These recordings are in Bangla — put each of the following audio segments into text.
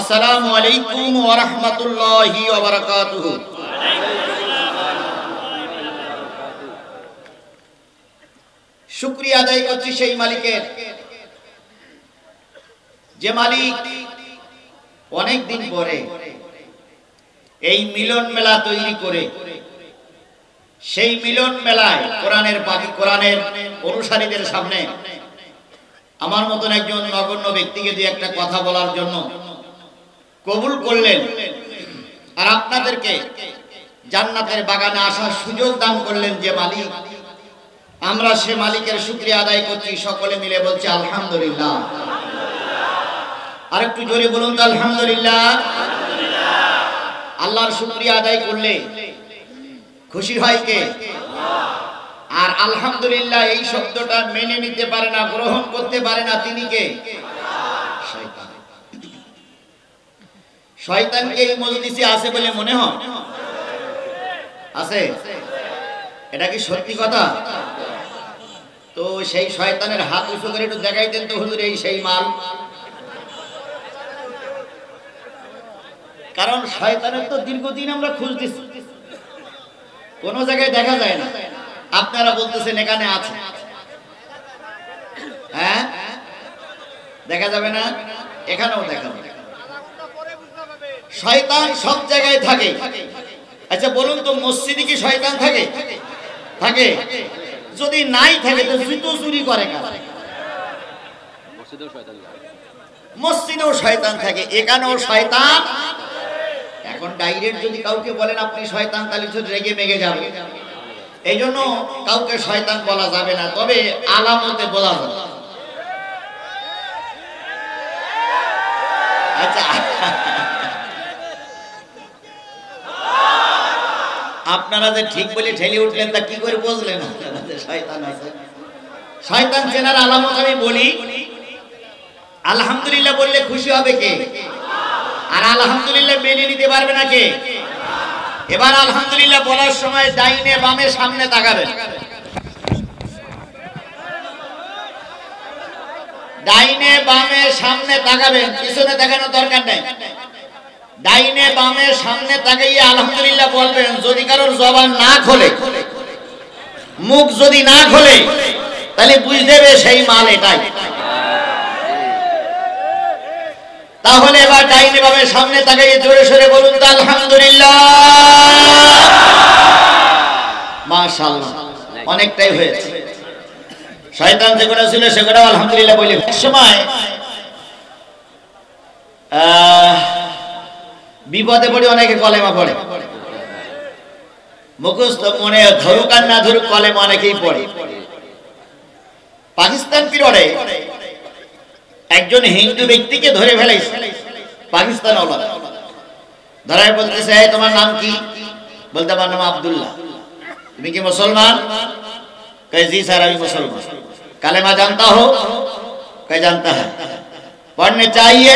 আসসালামু আলাইকুম ওয়া রাহমাতুল্লাহি ওয়া বারাকাতুহু। শুকরিয়া আদায় করছি সেই মালিকের, যে মালিক অনেক দিন পরে এই মিলন মেলা তৈরি করে সেই মিলন মেলায় কোরআনের অনুসারীদের সামনে আমার মতন একজন নগণ্য ব্যক্তিকে দিয়ে একটা কথা বলার জন্য কবুল করলেন, আর আপনাদেরকে জান্নাতের বাগানে আসার সুযোগ দান করলেন যে মালিক, আমরা সে মালিকের শুকরিয়া আদায় করছি। সকলে মিলে বলছি আলহামদুলিল্লাহ। আর একটু জোরে বলুন তো আলহামদুলিল্লাহ। আল্লাহর শুকরিয়া আদায় করলে খুশি হয় কে? আর আলহামদুলিল্লাহ এই শব্দটা মেনে নিতে পারে না, গ্রহণ করতে পারে না, তিনি কে? শয়তান। শয়তানকে এই মজলিসে আছে বলে মনে হয়? আছে? এটা কি সত্যি কথা? তো সেই শয়তানের হাত উঁচু করে একটু দেখাই দেন তো হুজুর, এই সেই মাল। কারণ শয়তানের তো দীর্ঘদিন আমরা খুঁজতেছি, কোন জায়গায় দেখা যায় না। আপনারা বলতেছেন এখানে আছে, হ্যাঁ দেখা যাবে না? এখানেও দেখা যাবে। শয়তান সব জায়গায় থাকে। আচ্ছা বলুন তো, মসজিদে কি শয়তান থাকে? থাকে? যদি নাই থাকে তো জুতো চুরি করে কারা? মসজিদেও শয়তান থাকে, এখানেও শয়তান। এখন ডাইরেক্ট যদি কাউকে বলেন আপনি শয়তান, তাহলে রেগে মেগে যাবে। এই জন্য কাউকে শয়তান বলা যাবে না, তবে আলামতে বলা যাবে। আচ্ছা আপনারা যে ঠিক বলে ঠেলে উঠলেন, তা কি করে বুঝলেন শয়তান আছে? শয়তান চেনার আলামত আমি বলি। আলহামদুলিল্লাহ বললে খুশি হবে কে? আর আলহামদুলিল্লাহ মেনে নিতে পারবে না কে? এবার আলহামদুলিল্লাহ বলার সময় ডাইনে বামে সামনে তাকাবেন। ডাইনে বামে সামনে তাকাবেন, পিছনে তাকানোর দরকার নাই। ডাইনে বামে সামনে তাকাইয়ে আলহামদুলিল্লাহ বলবেন। যদি কারোর জবান না খোলে, মুখ যদি না খোলে, তাহলে বুঝতে হবে সেই মাল এটাই। তাহলে এবার ডাইনে বামে সামনে তাকাইয়ে জোরে সোরে বলুন তো আলহামদুলিল্লাহ। মাশাআল্লাহ, অনেকটাই হয়েছে। শয়তান যেগুলো ছিল সেগুলো আলহামদুলিল্লাহ বলি। এক সময় বিপদে পড়ে অনেকে কলেমা পড়ে, মুখস্থ মনে ধরুক আর না ধরুক কলেমা অনেকেই পড়ে। পাকিস্তান পিরিয়ডে একজন হিন্দু ব্যক্তিকে ধরে ফেলেছে পাকিস্তান ওলা। ধরায় বলতেছে, তোমার নাম কি? বলতে আমার নাম আব্দুল্লাহ। তুমি কি মুসলমান? कहे जी सर अभी मुसलमान। कलेमा जानता हो? कहे जानता है। पढ़ने चाहिए?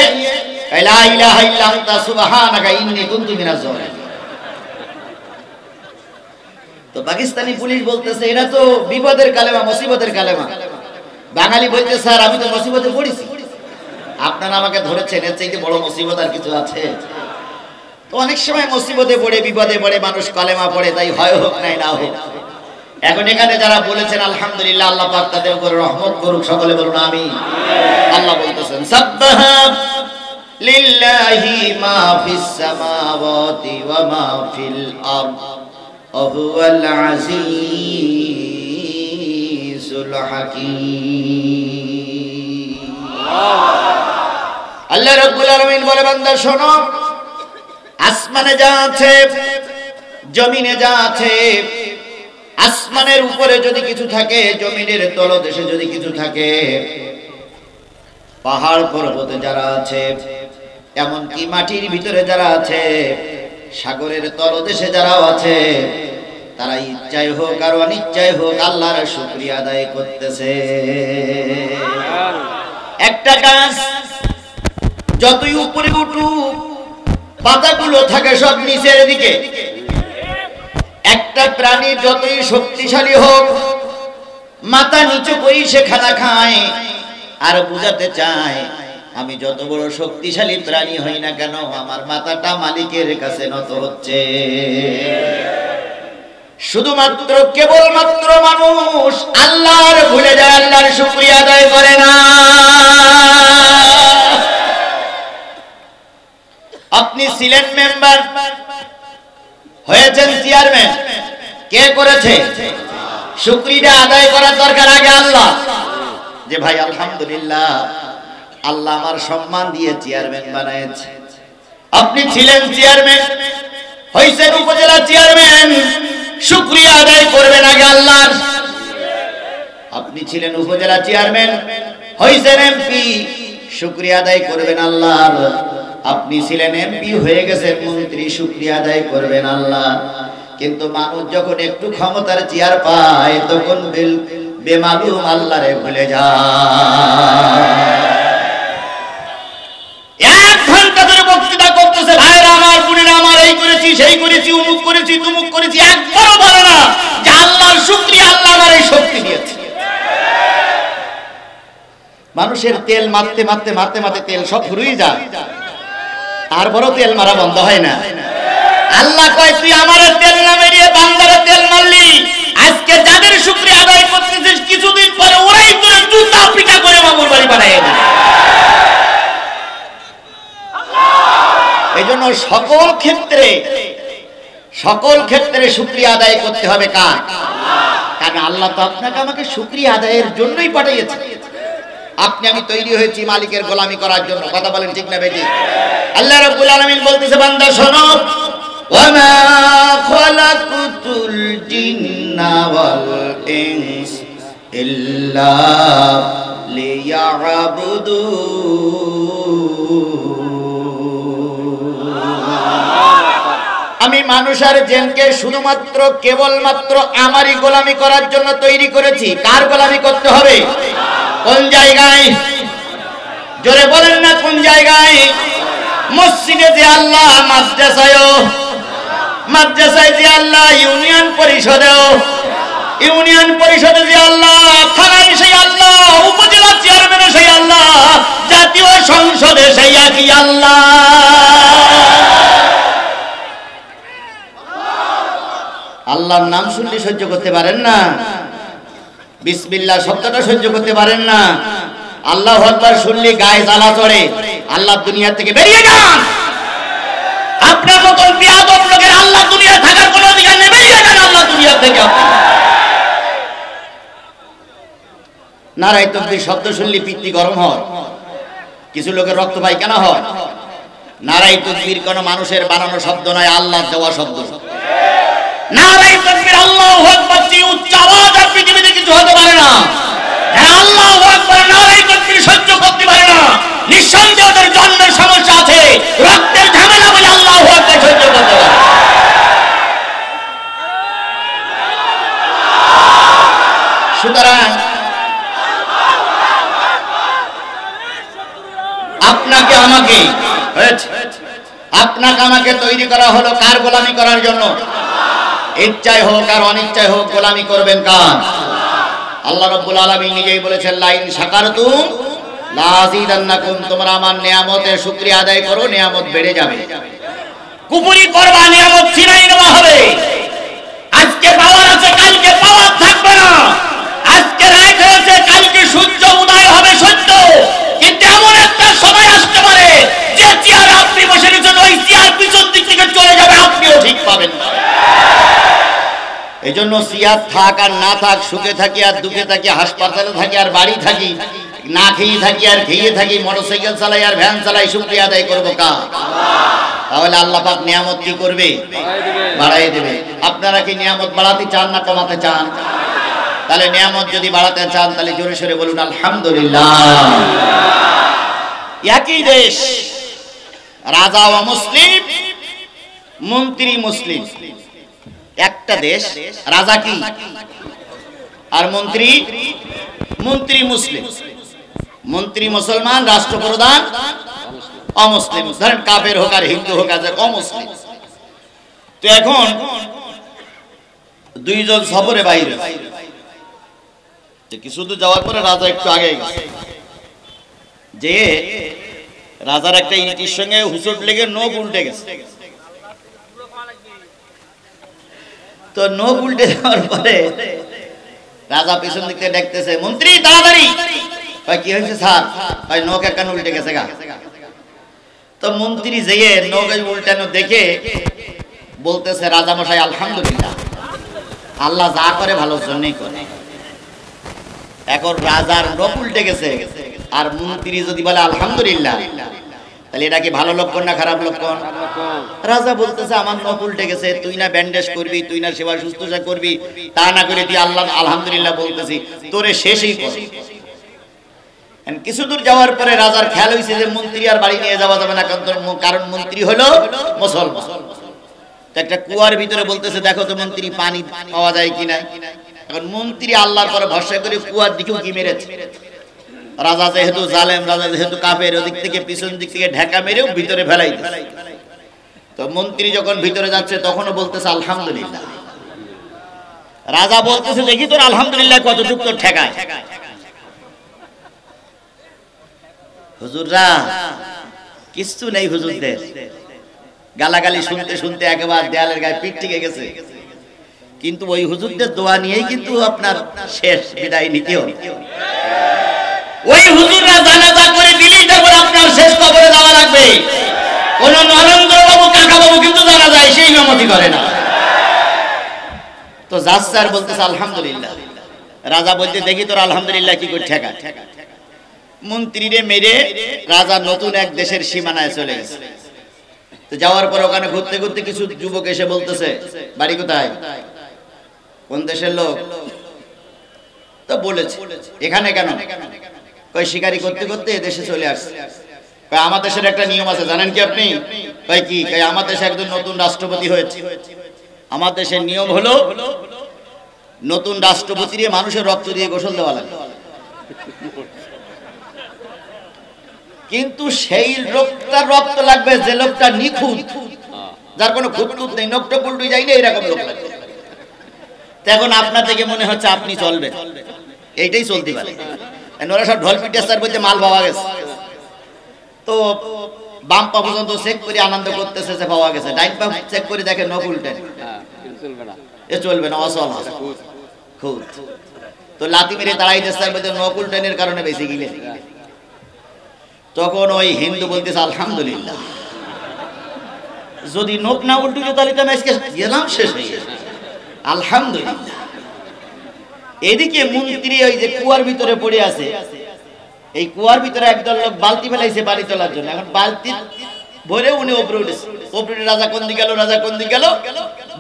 कहे ला इलाहा इल्ला अंता सुबहानका इन्नी कुन्तु मिनाज जालिमीन। तो पाकिस्तानी पुलिस बोलतेছে এটা তো বিপদের কালেমা, মুসিবতের কালেমা। বাঙালি বলতে স্যার আমি তো মুসিবতে পড়েছি, আপনারা আমাকে ধরেছেন, এর চাইতে বড় মুসিবত আর কিছু আছে? তো অনেক সময় মুসিবতে পড়ে বিপদে পড়ে মানুষ কলেমা পড়ে, তাই হয় হোক নাই না হোক। এখন এখানে যারা বলেছেন আলহামদুলিল্লাহ, আল্লাহ পাক তাদের উপর রহমত করুক, সকলে বলুন আমিন। আল্লাহ বলতেছেন সাব্বাহা লিল্লাহি মা ফিস সামাওয়াতি ওয়া মা ফিল আরদ ওয়া হুয়াল আজিজুল হাকীম। আল্লাহ রাব্বুল আলামিন বলে, বান্দা শোনো, আসমানে যা আছে, জমিনে যা আছে, আসমানের উপরে যদি কিছু থাকে, জমিনের তলদেশে যদি কিছু থাকে, পাহাড় পর্বতে যারা আছে, এমনকি মাটির ভিতরে যারা আছে, সাগরের তলদেশে যারাও আছে, তারা ইচ্ছায় হোক আর অনিচ্ছায় হোক আল্লাহর শুকরিয়া আদায় করতেছে। একটা গাছ যতই উপরে উঠুক, পাতাগুলো থাকে সব নিচের দিকে। একটা প্রাণী যতই শক্তিশালী হোক, মাথা নিচু করে সে খানা খায় আর বুঝাতে চায় আমি যত বড় শক্তিশালী প্রাণী হই না কেন আমার মাথাটা মালিকের কাছে নত হচ্ছে। শুধুমাত্র কেবলমাত্র মানুষ আল্লাহর ভুলে যায়, আল্লাহর শুকরিয়া আদায় করে না। আপনি ছিলেন মেম্বার, হয়েছেন চেয়ারম্যান, কে করেছে? শুকরিয়া আদায় করার দরকার আগে আল্লাহ, যে ভাই আলহামদুলিল্লাহ আল্লাহ আমার সম্মান দিয়ে চেয়ারম্যান বানায়েছে। আপনি ছিলেন চেয়ারম্যান, হইছেন উপজেলা চেয়ারম্যান, শুকরিয়া আদায় করবেন আগে আল্লাহর। আপনি ছিলেন উপজেলা চেয়ারম্যান, হইছেন এমপি, শুকরিয়া আদায় করবেন আল্লাহর। আপনি ছিলেন এমপি, হয়ে গেছেন মন্ত্রী, শুকরিয়া আদায় করবেন আল্লাহ। কিন্তু মানুষ যখন একটু ক্ষমতার চেয়ার পায় তখন বেমালুম আল্লাহরে ভুলে যায়। এক ঘন্টা ধরে বক্তৃতা করতেছে, ভাইরা আমার, বোনেরা আমার, এই করেছি, সেই করেছি, উমুক করেছি, তুমুক করেছি, একবারও বলে না যে আল্লাহর শুকরিয়া, আল্লাহ আমার এই শক্তি দিয়েছে। মানুষের তেল মারতে মারতে মারতে মারতে তেল সব ফুরিয়ে যায়, তারপরও তেল মারা বন্ধ হয় না। আল্লাহ কয় তুই আমার তেল না মেরিয়ে বান্দারে তেল মারলি, আজকে যাদের শুকরিয়া আদায় করতেছিস কিছুদিন পরে ওরাই তোর জুতা পিটা করে মামুর বাড়ি বানায় দেবে। এইজন্য সকল ক্ষেত্রে শুকরিয়া আদায় করতে হবে কার? কারণ আল্লাহ তো আপনাকে আমাকে শুকরিয়া আদায়ের জন্যই পাঠিয়েছে। আপনি আমি তৈরি হয়েছি মালিকের গোলামি করার জন্য। কথা বলেন ঠিক না বেঠিক? আল্লাহ রাব্বুল আলামিন বলতেছে, বান্দা শোনো, ওয়ামা খালাকুতুল জিন্না ওয়াল ইনস ইল্লা লিয়াবুদুন। আমি মানুষ আর জিনকে শুধুমাত্র কেবলমাত্র আমারই গোলামি করার জন্য তৈরি করেছি। কার গোলামি করতে হবে? কোন জায়গায়? জোরে বলেন না কোন জায়গায়? মসজিদে যে আল্লাহ, মাদ্রাসায় যে আল্লাহ, ইউনিয়ন পরিষদে যে আল্লাহ, থানায় সেই আল্লাহ, উপজেলা চেয়ারম্যানে সেই আল্লাহ, জাতীয় সংসদে সেই একই আল্লাহ। আল্লাহর নাম শুনলে সহ্য করতে পারেন না? বিসমিল্লাহ শব্দটা সহ্য করতে পারেন না? আল্লাহু আকবার শুনলে গায়ে জ্বালা চড়ে। আল্লাহ দুনিয়া থেকে বেরিয়ে যান। আপনার মতন বেয়াদব লোকের আল্লাহ দুনিয়া থাকার কোনো অধিকার নেই। বেরিয়ে যান আল্লাহ দুনিয়া থেকে। নারায়ে তাকবীর শব্দ শুনলে পিত্তি গরম হয়, কিছু লোকের রক্ত পায়খানা হয়। নারায়ে তাকবীর কোন মানুষের বানানো শব্দ নয়, আল্লাহর দেওয়া শব্দ। নারায়ে তাকবীর, আল্লাহু আকবার চেয়ে উচ্চ আওয়াজ আর পৃথিবীতে কিছু হতে পারে না। যারা আল্লাহু আকবার নারায়ে তাকবীর সহ্য করতে পারে না, নিঃসন্দেহে ওদের জন্মের সমস্যা আছে, রক্তের ঝামেলা বলে আল্লাহু আকবার সহ্য করতে পারে। সুতরাং আপনাকে আমাকে তৈরি করা হলো কার গোলামি করার জন্য? ইচ্ছায় হোক আর অনিচ্ছায় হোক গোলামি করবেন কার? আল্লাহ রাব্বুল আলামিন নিজেই বলেছেন, লাইন শাকারতুম লাযিদান্নাকুম, তোমরা আমার নিয়ামতের শুকরিয়া আদায় করো, নিয়ামত বেড়ে যাবে। কুফরি করবা, নিয়ামত ছিনাই নেওয়া হবে। আজকে পাওয়ার আছে, কালকে পাওয়ার থাকবে না। আজকে রাত হয়েছে, কালকে সূর্য উদয় হবে সত্য, কিন্তু এমন একটা সময় আসতে পারে যে চেয়ারে আপনি বসে রয়েছেন ওই চেয়ার পিছন দিক থেকে চলে যাবে, আপনিও ঠিক পাবেন না। এই জন্য চেয়ার থাক আর না থাক, সুখে থাকি আর দুঃখে থাকি, হাসপাতালে থাকি আর বাড়ি থাকি, না খেয়ে থাকি আর খেয়ে থাকি, মোটরসাইকেল চালাই আর ভ্যান চালাই, শুকরিয়া আদায় করবো কার? তাহলে আল্লাহ পাক নিয়ামত কি করবে? বাড়াই দেবে। আপনারা কি নিয়ামত বাড়াতে চান না কমাতে চান? তাহলে নিয়ামত যদি বাড়াতে চান তাহলে জোরে সোরে বলুন আলহামদুলিল্লাহ। একই দেশ, রাজা ও মুসলিম, মন্ত্রী মুসলিম। একটা দেশ, রাজা কি আর মন্ত্রী মুসলিম। মন্ত্রী মুসলমান, রাষ্ট্রপ্রধান অমুসলিম। ধরেন কাফের হোক আর হিন্দু হোক আর অমুসলিম। তো এখন দুইজন সফরে বাইরে, কিছু দূর যাওয়ার পরে রাজা একটু আগে গেছে, যে রাজার একটা ইটির সঙ্গে হুচট লেগে নখ উল্টে গেছে। তো নখ উল্টে যাওয়ার পরে রাজা পিছন দিকে দেখতেছে, মন্ত্রী তাড়াতাড়ি। কি হয়েছে স্যার? নখ একখান উল্টে গেছে গা। তো মন্ত্রী যেয়ে নখ উল্টানো দেখে বলতেছে, রাজা মশাই আলহামদুলিল্লাহ, আল্লাহ যা করে ভালোর জন্যই করে। এখন রাজার নখ উল্টে গেছে আর মন্ত্রী যদি বলে আলহামদুলিল্লাহ, তাহলে এটা কি ভালো লক্ষণ না খারাপ লক্ষণ? রাজা বলতেছে, আমার নখ উল্টে গেছে, তুই না ব্যান্ডেজ করবি, তুই না সেবা শুশ্রূষা করবি, তা না করে তুই আল্লাহ আলহামদুলিল্লাহ বলতেছি, তোরে শেষই কর। কিছু দূর যাওয়ার পরে রাজার খেয়াল হয়েছে যে মন্ত্রী আর বাড়ি নিয়ে যাওয়া যাবে না, কারণ মন্ত্রী হলো মুসলমান। একটা কুয়ার ভিতরে বলতেছে, দেখো তো মন্ত্রী পানি পাওয়া যায় কিনা। এখন মন্ত্রী আল্লাহর পরে ভরসা করে কুয়ার দিকেও কি মেরেছে। রাজা যেহেতু জালেম, রাজা যেহেতু কাফের, ওদিক থেকে পিছন দিক থেকে ঢাকা মেরেও ভিতরে ফেলাই দিয়েছে। তো মন্ত্রী যখন ভিতরে যাচ্ছে তখনও বলতেছে আলহামদুলিল্লাহ। রাজা বলতেছে, দেখি তোর আলহামদুলিল্লাহ কতটুকু তোর ঠেকায়। হুজুররা কিছু নেই, হুজুরদের গালাগালি শুনতে শুনতে একেবারে দেয়ালের গায়ে পিঠ ঠেকে গেছে। কিন্তু ওই হুজুরদের দোয়া নিয়েই কিন্তু আপনার শেষ বিদায় নিতে হবে। ওই হুজুররা জানাজা করে দিলেই তারপর আপনার শেষ কবরে যাওয়া লাগবে। কোন নরেন্দ্র বাবু কাকা বাবু কিন্তু জানা যায় সেই মেমতি করে না। তো জাস্তার বলতেছে আলহামদুলিল্লাহ। রাজা বলতে, দেখি তোর আলহামদুলিল্লাহ কি করে ঠেকা। মন্ত্রীরে মেরে রাজা নতুন এক দেশের সীমানায় চলে গেছে। তো যাওয়ার পর ওখানে ঘুরতে ঘুরতে কিছু যুবক এসে বলতেছে, বাড়ি কোথায়, কোন দেশের লোক? তো বলেছে, এখানে কেন? কই শিকারি করতে করতে দেশে চলে আসছে। আমার দেশের একটা নিয়ম আছে, জানেন কি আপনি? কই কি? আমার দেশে একজন নতুন রাষ্ট্রপতি হয়েছে। আমার দেশের নিয়ম হলো নতুন রাষ্ট্রপতিরে মানুষের রক্ত দিয়ে গোসল দেওয়া লাগে। কিন্তু সেই লোকটার রক্ত লাগবে যে লোকটা নিখুঁত, যার কোনো খুঁতটুত নেই, নকটা পুলটু যায় না, এরকম লোক লাগবে। এখন আপনার থেকে মনে হচ্ছে আপনি চলবেন, এইটাই চলতে পারে। ওরা সব ঢোল পিটার বলতে মাল পাওয়া গেছে। তো বাম পা পর্যন্ত চেক করে আনন্দ করতেছে যে পাওয়া গেছে, ডাইন পা চেক করে দেখে নখ উল্টে, এ চলবে না, অচল খুঁত। তো লাথি মেরে তাড়াই দিচ্ছে, নখ উল্টানের কারণে বেশি গিলে। তখন ওই হিন্দু বলতেছে আলহামদুলিল্লাহ, যদি নখ না উল্টে তাহলে তো আমি আজকে গেলাম শেষ হয়ে গেছে, আলহামদুলিল্লাহ। এদিকে মন্ত্রী ওই যে কুয়ার ভিতরে পড়ে আছে, এই কুয়ার ভিতরে একদল লোক বালতি ফেলাইছে বাড়ি তোলার জন্য। এখন বালতি ভরে উনি উপরে উঠেছে। উপরে রাজা কোন দিকে গেল, রাজা কোন দিকে গেল,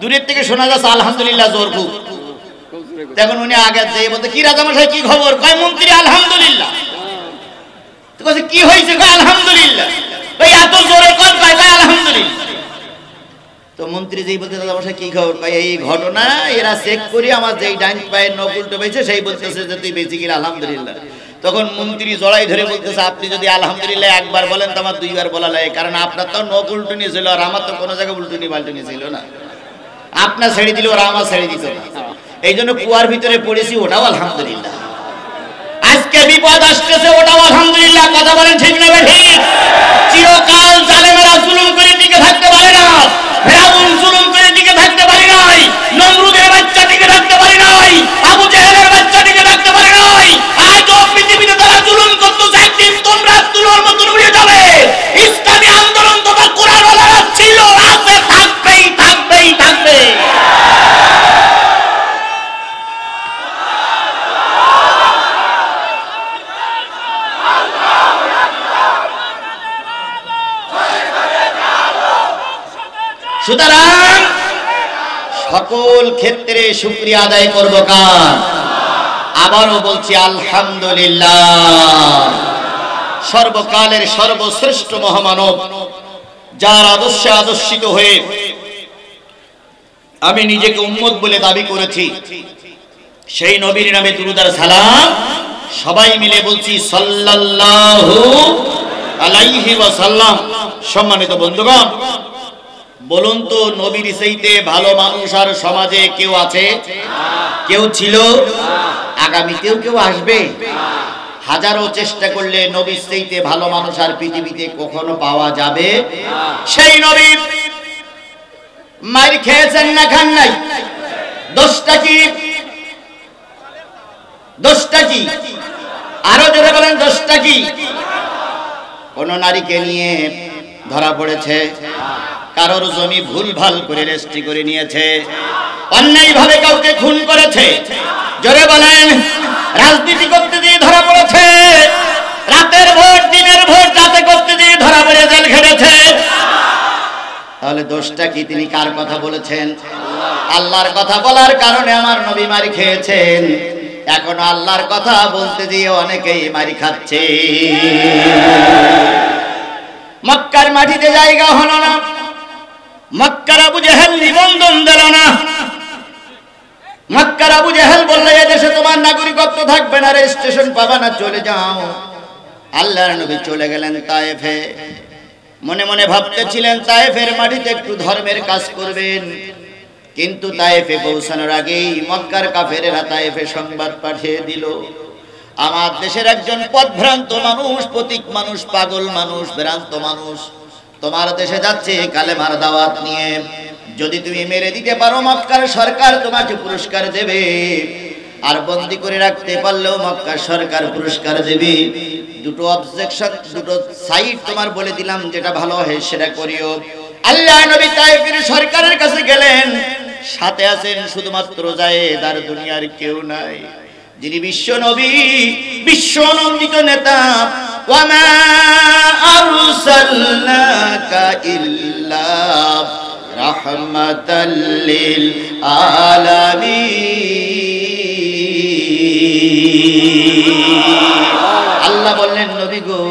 দূরের থেকে শোনা যাচ্ছে আলহামদুলিল্লাহ জোর খুব। তখন উনি আগে যেয়ে বলতে, কি রাজা মশাই কি খবর? কয় মন্ত্রী আলহামদুলিল্লাহ। কি হয়েছে? আলহামদুলিল্লাহ। এত জোরে কয় আলহামদুলিল্লাহ। তো মন্ত্রী যেই বলতে, দাদা মশাই কি খবর? পাই এই ঘটনা, এরা চেক করি আমার যেই ডাইন পায়ের নখ উল্টো পেয়েছে সেই বলতেছে যে তুই বেঁচে গেলে আলহামদুলিল্লাহ। তখন মন্ত্রী জড়াই ধরে বলতেছে, আপনি যদি আলহামদুলিল্লাহ একবার বলেন তো আমার দুইবার বলা লাগে, কারণ আপনার তো নখ উল্টো নিয়েছিল আর আমার তো কোনো জায়গায় উল্টো নিয়ে পাল্টে নিয়েছিল না। আপনার ছেড়ে দিল, ওরা আমার ছেড়ে দিত না। এই জন্য কুয়ার ভিতরে পড়েছি, ওটাও আলহামদুলিল্লাহ। আজকে বিপদ আসতেছে, ওটাও আলহামদুলিল্লাহ। কথা বলেন ঠিক না ঠিক? চিরকাল জালেমেরা জুলুম করে টিকে থাকতে পারে না। ফেরাউন জুলুম করে টিকে থাকতে পারে নাই, নমরুদের বাচ্চা টিকে থাকতে পারে নাই, আবু জেহেলের বাচ্চা টিকে থাকতে পারে নাই। আজও পৃথিবীতে তারা জুলুম করতেছে, একদিন তোমরা তুলোর মতন উড়ে যাবে। ইসলামী আন্দোলন তথা কোরআনওয়ালারা ছিল, আছে, থাকবেই থাকবেই থাকবে। সুতরাং সকল ক্ষেত্রে শুকরিয়া আদায় করব কার? আবারও বলছি আলহামদুলিল্লাহ। সর্বকালের সর্বশ্রেষ্ঠ মহামানব, যার আদর্শে আদর্শিত হয়ে আমি নিজেকে উম্মত বলে দাবি করেছি, সেই নবীর নামে দুরূদ আর সালাম সবাই মিলে বলছি সাল্লাল্লাহু আলাইহি ওয়াসাল্লাম। সম্মানিত বন্ধুগণ, বলুন তো নবীর চাইতে ভালো মানুষ আর সমাজে কেউ আছে? কেউ ছিল? আগামীতেও কেউ আসবে? হাজারো চেষ্টা করলে নবীর চাইতে ভালো মানুষ আর পৃথিবীতে কখনো পাওয়া যাবে সেই নবী মার খেয়েছেন না খান নাই? দোষটা কি? দোষটা কি? আরো জোরে বলেন, দোষটা কি? কোন নারীকে নিয়ে ধরা পড়েছে, কারোর জমি ভুলভাল করে রেজিস্ট্রি করে নিয়েছে, অন্যায়ভাবে কাউকে খুন করেছে, জোরে বলেন, রাজনীতি করতে দিয়ে ধরা পড়েছে, রাতের ভোট দিনের ভোট রাতে করতে দিয়ে ধরা পড়ে জেল খেটেছে, তাহলে দোষটা কি? তিনি কার কথা বলেছেন? আল্লাহর কথা বলার কারণে আমার নবী মারি খেয়েছেন। এখন আল্লাহর কথা বলতে দিয়ে অনেকেই মারি খাচ্ছে। মক্কার মাটিতে জায়গা হলো না, মক্কার আবু জেহেল নিবন্ধন দিল না। মক্কার আবু জেহেল বললে এদেশে তোমার নাগরিকত্ব থাকবে না, রেজিস্ট্রেশন পাবা না, চলে যাও। আল্লাহর নবী চলে গেলেন তায়েফে। মনে মনে ভাবতেছিলেন তায়েফের মাটিতে একটু ধর্মের কাজ করবেন, কিন্তু তায়েফে পৌঁছানোর আগেই মক্কার কাফেরেরা তায়েফে সংবাদ পাঠিয়ে দিল, আমার দেশের একজন পথভ্রান্ত মানুষ, পথিক মানুষ, পাগল মানুষ, ভ্রান্ত মানুষ তোমার দেশে যাচ্ছে কালেমার দাওয়াত নিয়ে। যদি তুমি মেরে দিতে পারো মক্কার সরকার তোমাকে পুরস্কার দেবে, আর বন্দী করে রাখতে পারলেও মক্কার সরকার পুরস্কার দেবে। দুটো অবজেকশন, দুটো সাইড তোমার বলে দিলাম, যেটা ভালো হয় সেটা করিও। আল্লাহ নবী তায়েফের সরকারের কাছে গেলেন, সাথে আছেন শুধুমাত্র যায়েদ, আর দুনিয়ার কেউ নাই, যিনি বিশ্ব নবী, বিশ্ব নন্দিত নেতা। ওয়ামা আরসালনাকা ইল্লা রাহমাতাল লিল আলামিন। আল্লাহ বললেন, নবী গো,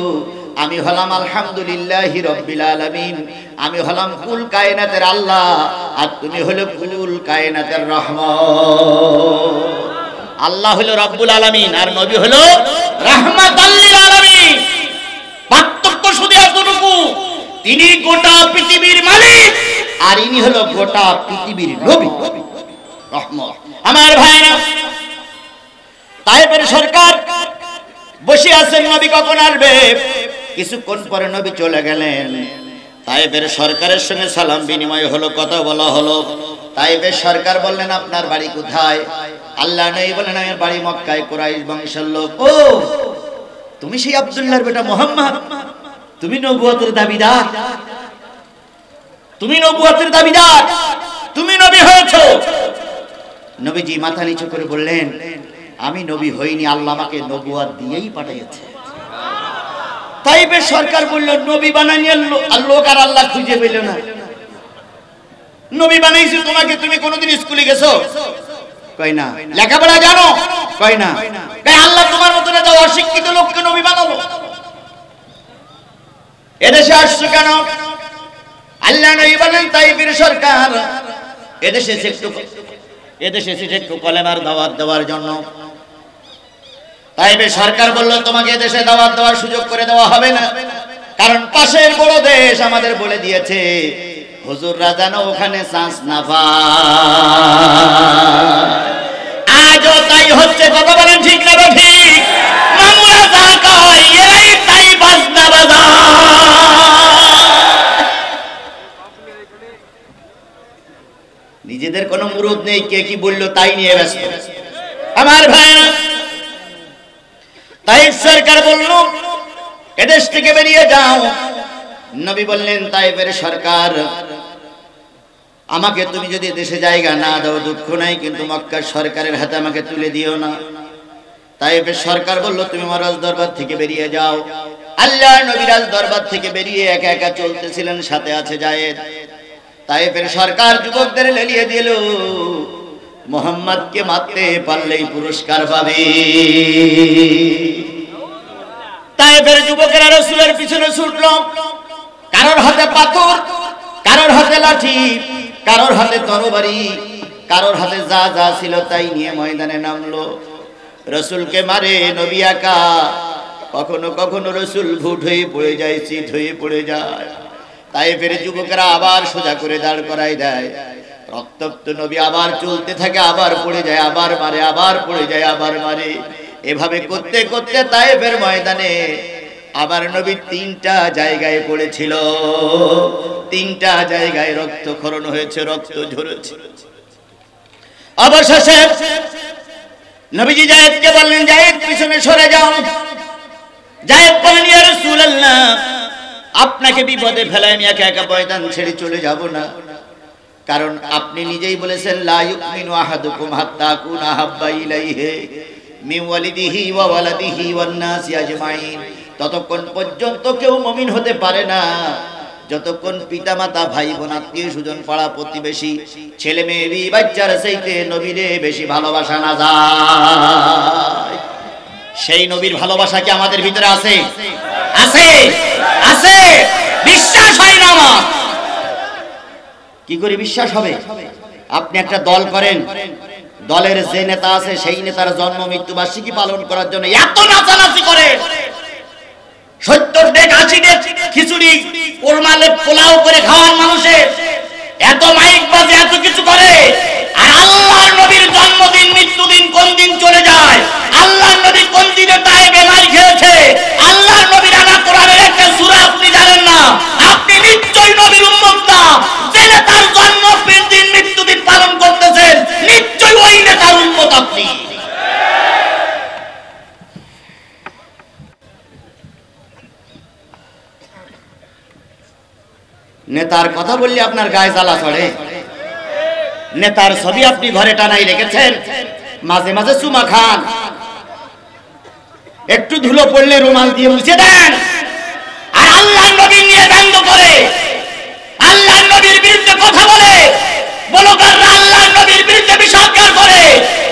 আমি হলাম আলহামদুলিল্লাহি রাব্বিল আলামিন, আমি হলাম কুল কায়নাতের আল্লাহ, আর তুমি হলো কুল কায়নাতের রহমত। আল্লাহ হলো রব্বুল আলামিন আর নবী হলো রাহমাতাল লিল আলামিন। পার্থক্য শুধু এতটুকু, তিনি গোটা পৃথিবীর মালিক আর ইনি হলো গোটা পৃথিবীর নবী, রহমত। আমার ভাইরা, তায়েফের সরকার বসে আছেন, নবী কখন আসবে? কিছুক্ষণ পরে নবী চলে গেলেন। তায়েফের সরকারের সঙ্গে সালাম বিনিময় হলো, কথা বলা হলো। তায়েফের সরকার বললেন, আপনার বাড়ি কোথায়? আল্লাহ নবী বলেন, আমার বাড়ি মক্কায়, কুরাইশ বংশের লোক। ও, তুমি সেই আব্দুল্লাহর বেটা মুহাম্মদ, তুমি নবুয়তের দাবিদার, তুমি নবুয়তের দাবিদার, তুমি নবী হয়েছো। নবীজি মাথা নিচু করে বললেন, আমি নবী হইনি, আল্লাহ আমাকে নবুয়ত দিয়েই পাঠিয়েছে। তাইফের সরকার বলল, নবী বানানিয়া লোক আর আল্লাহ খুঁজে পেল না, নবী বানাইছে তোমাকে, তুমি কোনোদিন স্কুলে গেছো? কই না। লেখাপড়া জানো? কই না। কই আল্লাহ তোমার মতন একটা অশিক্ষিত লোককে নবী বানালো, এদেশে আসছো কেন? আল্লাহ নবী বলেন, তাইফের সরকার এদেশে একটু কলেমার দাওয়াত দেওয়ার জন্য। তাইফের সরকার বলল, তোমাকে এদেশে দাওয়াত দেওয়ার সুযোগ করে দেওয়া হবে না, কারণ পাশের বড় দেশ আমাদের বলে দিয়েছে হুজুররা যেন ওখানে চান্স না পায়। আজও তাই হচ্ছে, কথা বলেন ঠিক না ঠিক? মামুরা যা কয় এরাই তাই বাজনা বাজায়। নিজেদের কোনো মুরুদ নেই, কে কি বললো তাই নিয়ে ব্যস্ত। আমার ভাইরা, তাইফ সরকার বলল, এদেশ থেকে বেরিয়ে যাও। নবী বললেন, তাইফের সরকার, আমাকে তুমি যদি দেশে জায়গা না দাও দুঃখ নাই, কিন্তু মক্কার সরকারের হাতে আমাকে তুলে দিও না। তাইফের সরকার বলল, তুমি আমার রাজ দরবার থেকে বেরিয়ে যাও। আল্লাহ নবী রাজ দরবার থেকে বেরিয়ে একা একা চলতেছিলেন, সাথে আছে যায়েদ। তাইফের সরকার যুবকদের লেলিয়ে দিল, মুহাম্মদকে মারতে পারলেই পুরস্কার পাবে। তাইফের যুবকেরা রাসূলের পিছনে ছুটল, কারোর হাতে পাথর, কারোর হাতে লাঠি, কারোর হাতে তরবারি, কারোর হাতে যা যা ছিল তাই নিয়ে ময়দানে নামলো। রাসূলকে মারে নবী একা। কখনো কখনো রাসূল ভুট হয়ে পড়ে যায়, চিত হয়ে পড়ে যায়। তাইফের যুবকেরা আবার সোজা করে দাঁড় করাই দেয়। রক্তাক্ত নবী আবার চলতে থাকে, আবার পড়ে যায়, আবার মারে, আবার পড়ে যায়, আবার মারে। এভাবে করতে করতে তায়েফের ময়দানে আবার নবী 3টা জায়গায় পড়েছিল, 3টা জায়গায় রক্তক্ষরণ হয়েছে, রক্ত ঝরেছে। অবশেষে নবীজি যায়েদকে বললেন, যায়েদ পিছনে সরে যাও। যায়েদ বললেন, ইয়া রাসূলুল্লাহ, আপনাকে বিপদে ফেলায় আমি একা একা ময়দান ছেড়ে চলে যাব না, কারণ আপনি নিজেই বলেছেন লা ইউমিনু আহাদুকুম হাত্তা কুনা হাব্বা ইলাইহি মিন ওয়ালিদিহি ওয়া ওয়ালাদিহি ওয়ান নাসি আজমাইন। ততক্ষণ পর্যন্ত কেউ মুমিন হতে পারে না যতক্ষণ পিতামাতা, ভাই বোন, আত্মীয় স্বজন, পাড়া প্রতিবেশী, ছেলে মেয়ে, বাচ্চার চাইতে নবীরে বেশি ভালোবাসা না যায়। সেই নবীর ভালোবাসা কি আমাদের ভিতরে আছে? আছে, আছে। বিশ্বাস হয় না আমার। কি করে বিশ্বাস হবে? আপনি একটা দল করেন, দলের যে নেতা আছে সেই নেতার জন্ম মৃত্যু বার্ষিকী পালন করার জন্য এত নাচানাচি করে, 70 ডেক 80 ডেক খিচুড়ি কোরমালে পোলাও করে খাওয়ান মানুষের, এত মাইক বাজে, এত কিছু করে, আর আল্লাহর নবীর জন্মদিন মৃত্যুদিন কোন দিন চলে যায়, আল্লাহর নবী কোন দিনে তায়েফে মার খেয়েছে, আল্লাহর নবীর আনা কোরআনের একটা সূরা আপনি জানেন না, আপনি নিশ্চয়ই নবীর উম্মত না। যে নেতার জন্মদিন মৃত্যুদিন পালন করতেছেন নিশ্চয়ই ওই নেতার উম্মত আপনি। নেতার কথা বললে আপনার গায়ে জ্বালা চড়ে। নেতার ছবি আপনি ঘরে টানাই রেখেছেন, মাঝে মাঝে চুমা খান, একটু ধুলো পড়লে রুমাল দিয়ে মুছে দেন, আর আল্লাহর নবী নিয়ে ব্যঙ্গ করে, আল্লাহর নবীর বিরুদ্ধে কথা বলে, ব্লগাররা আল্লাহর নবীর বিরুদ্ধে বিষাদগার করে,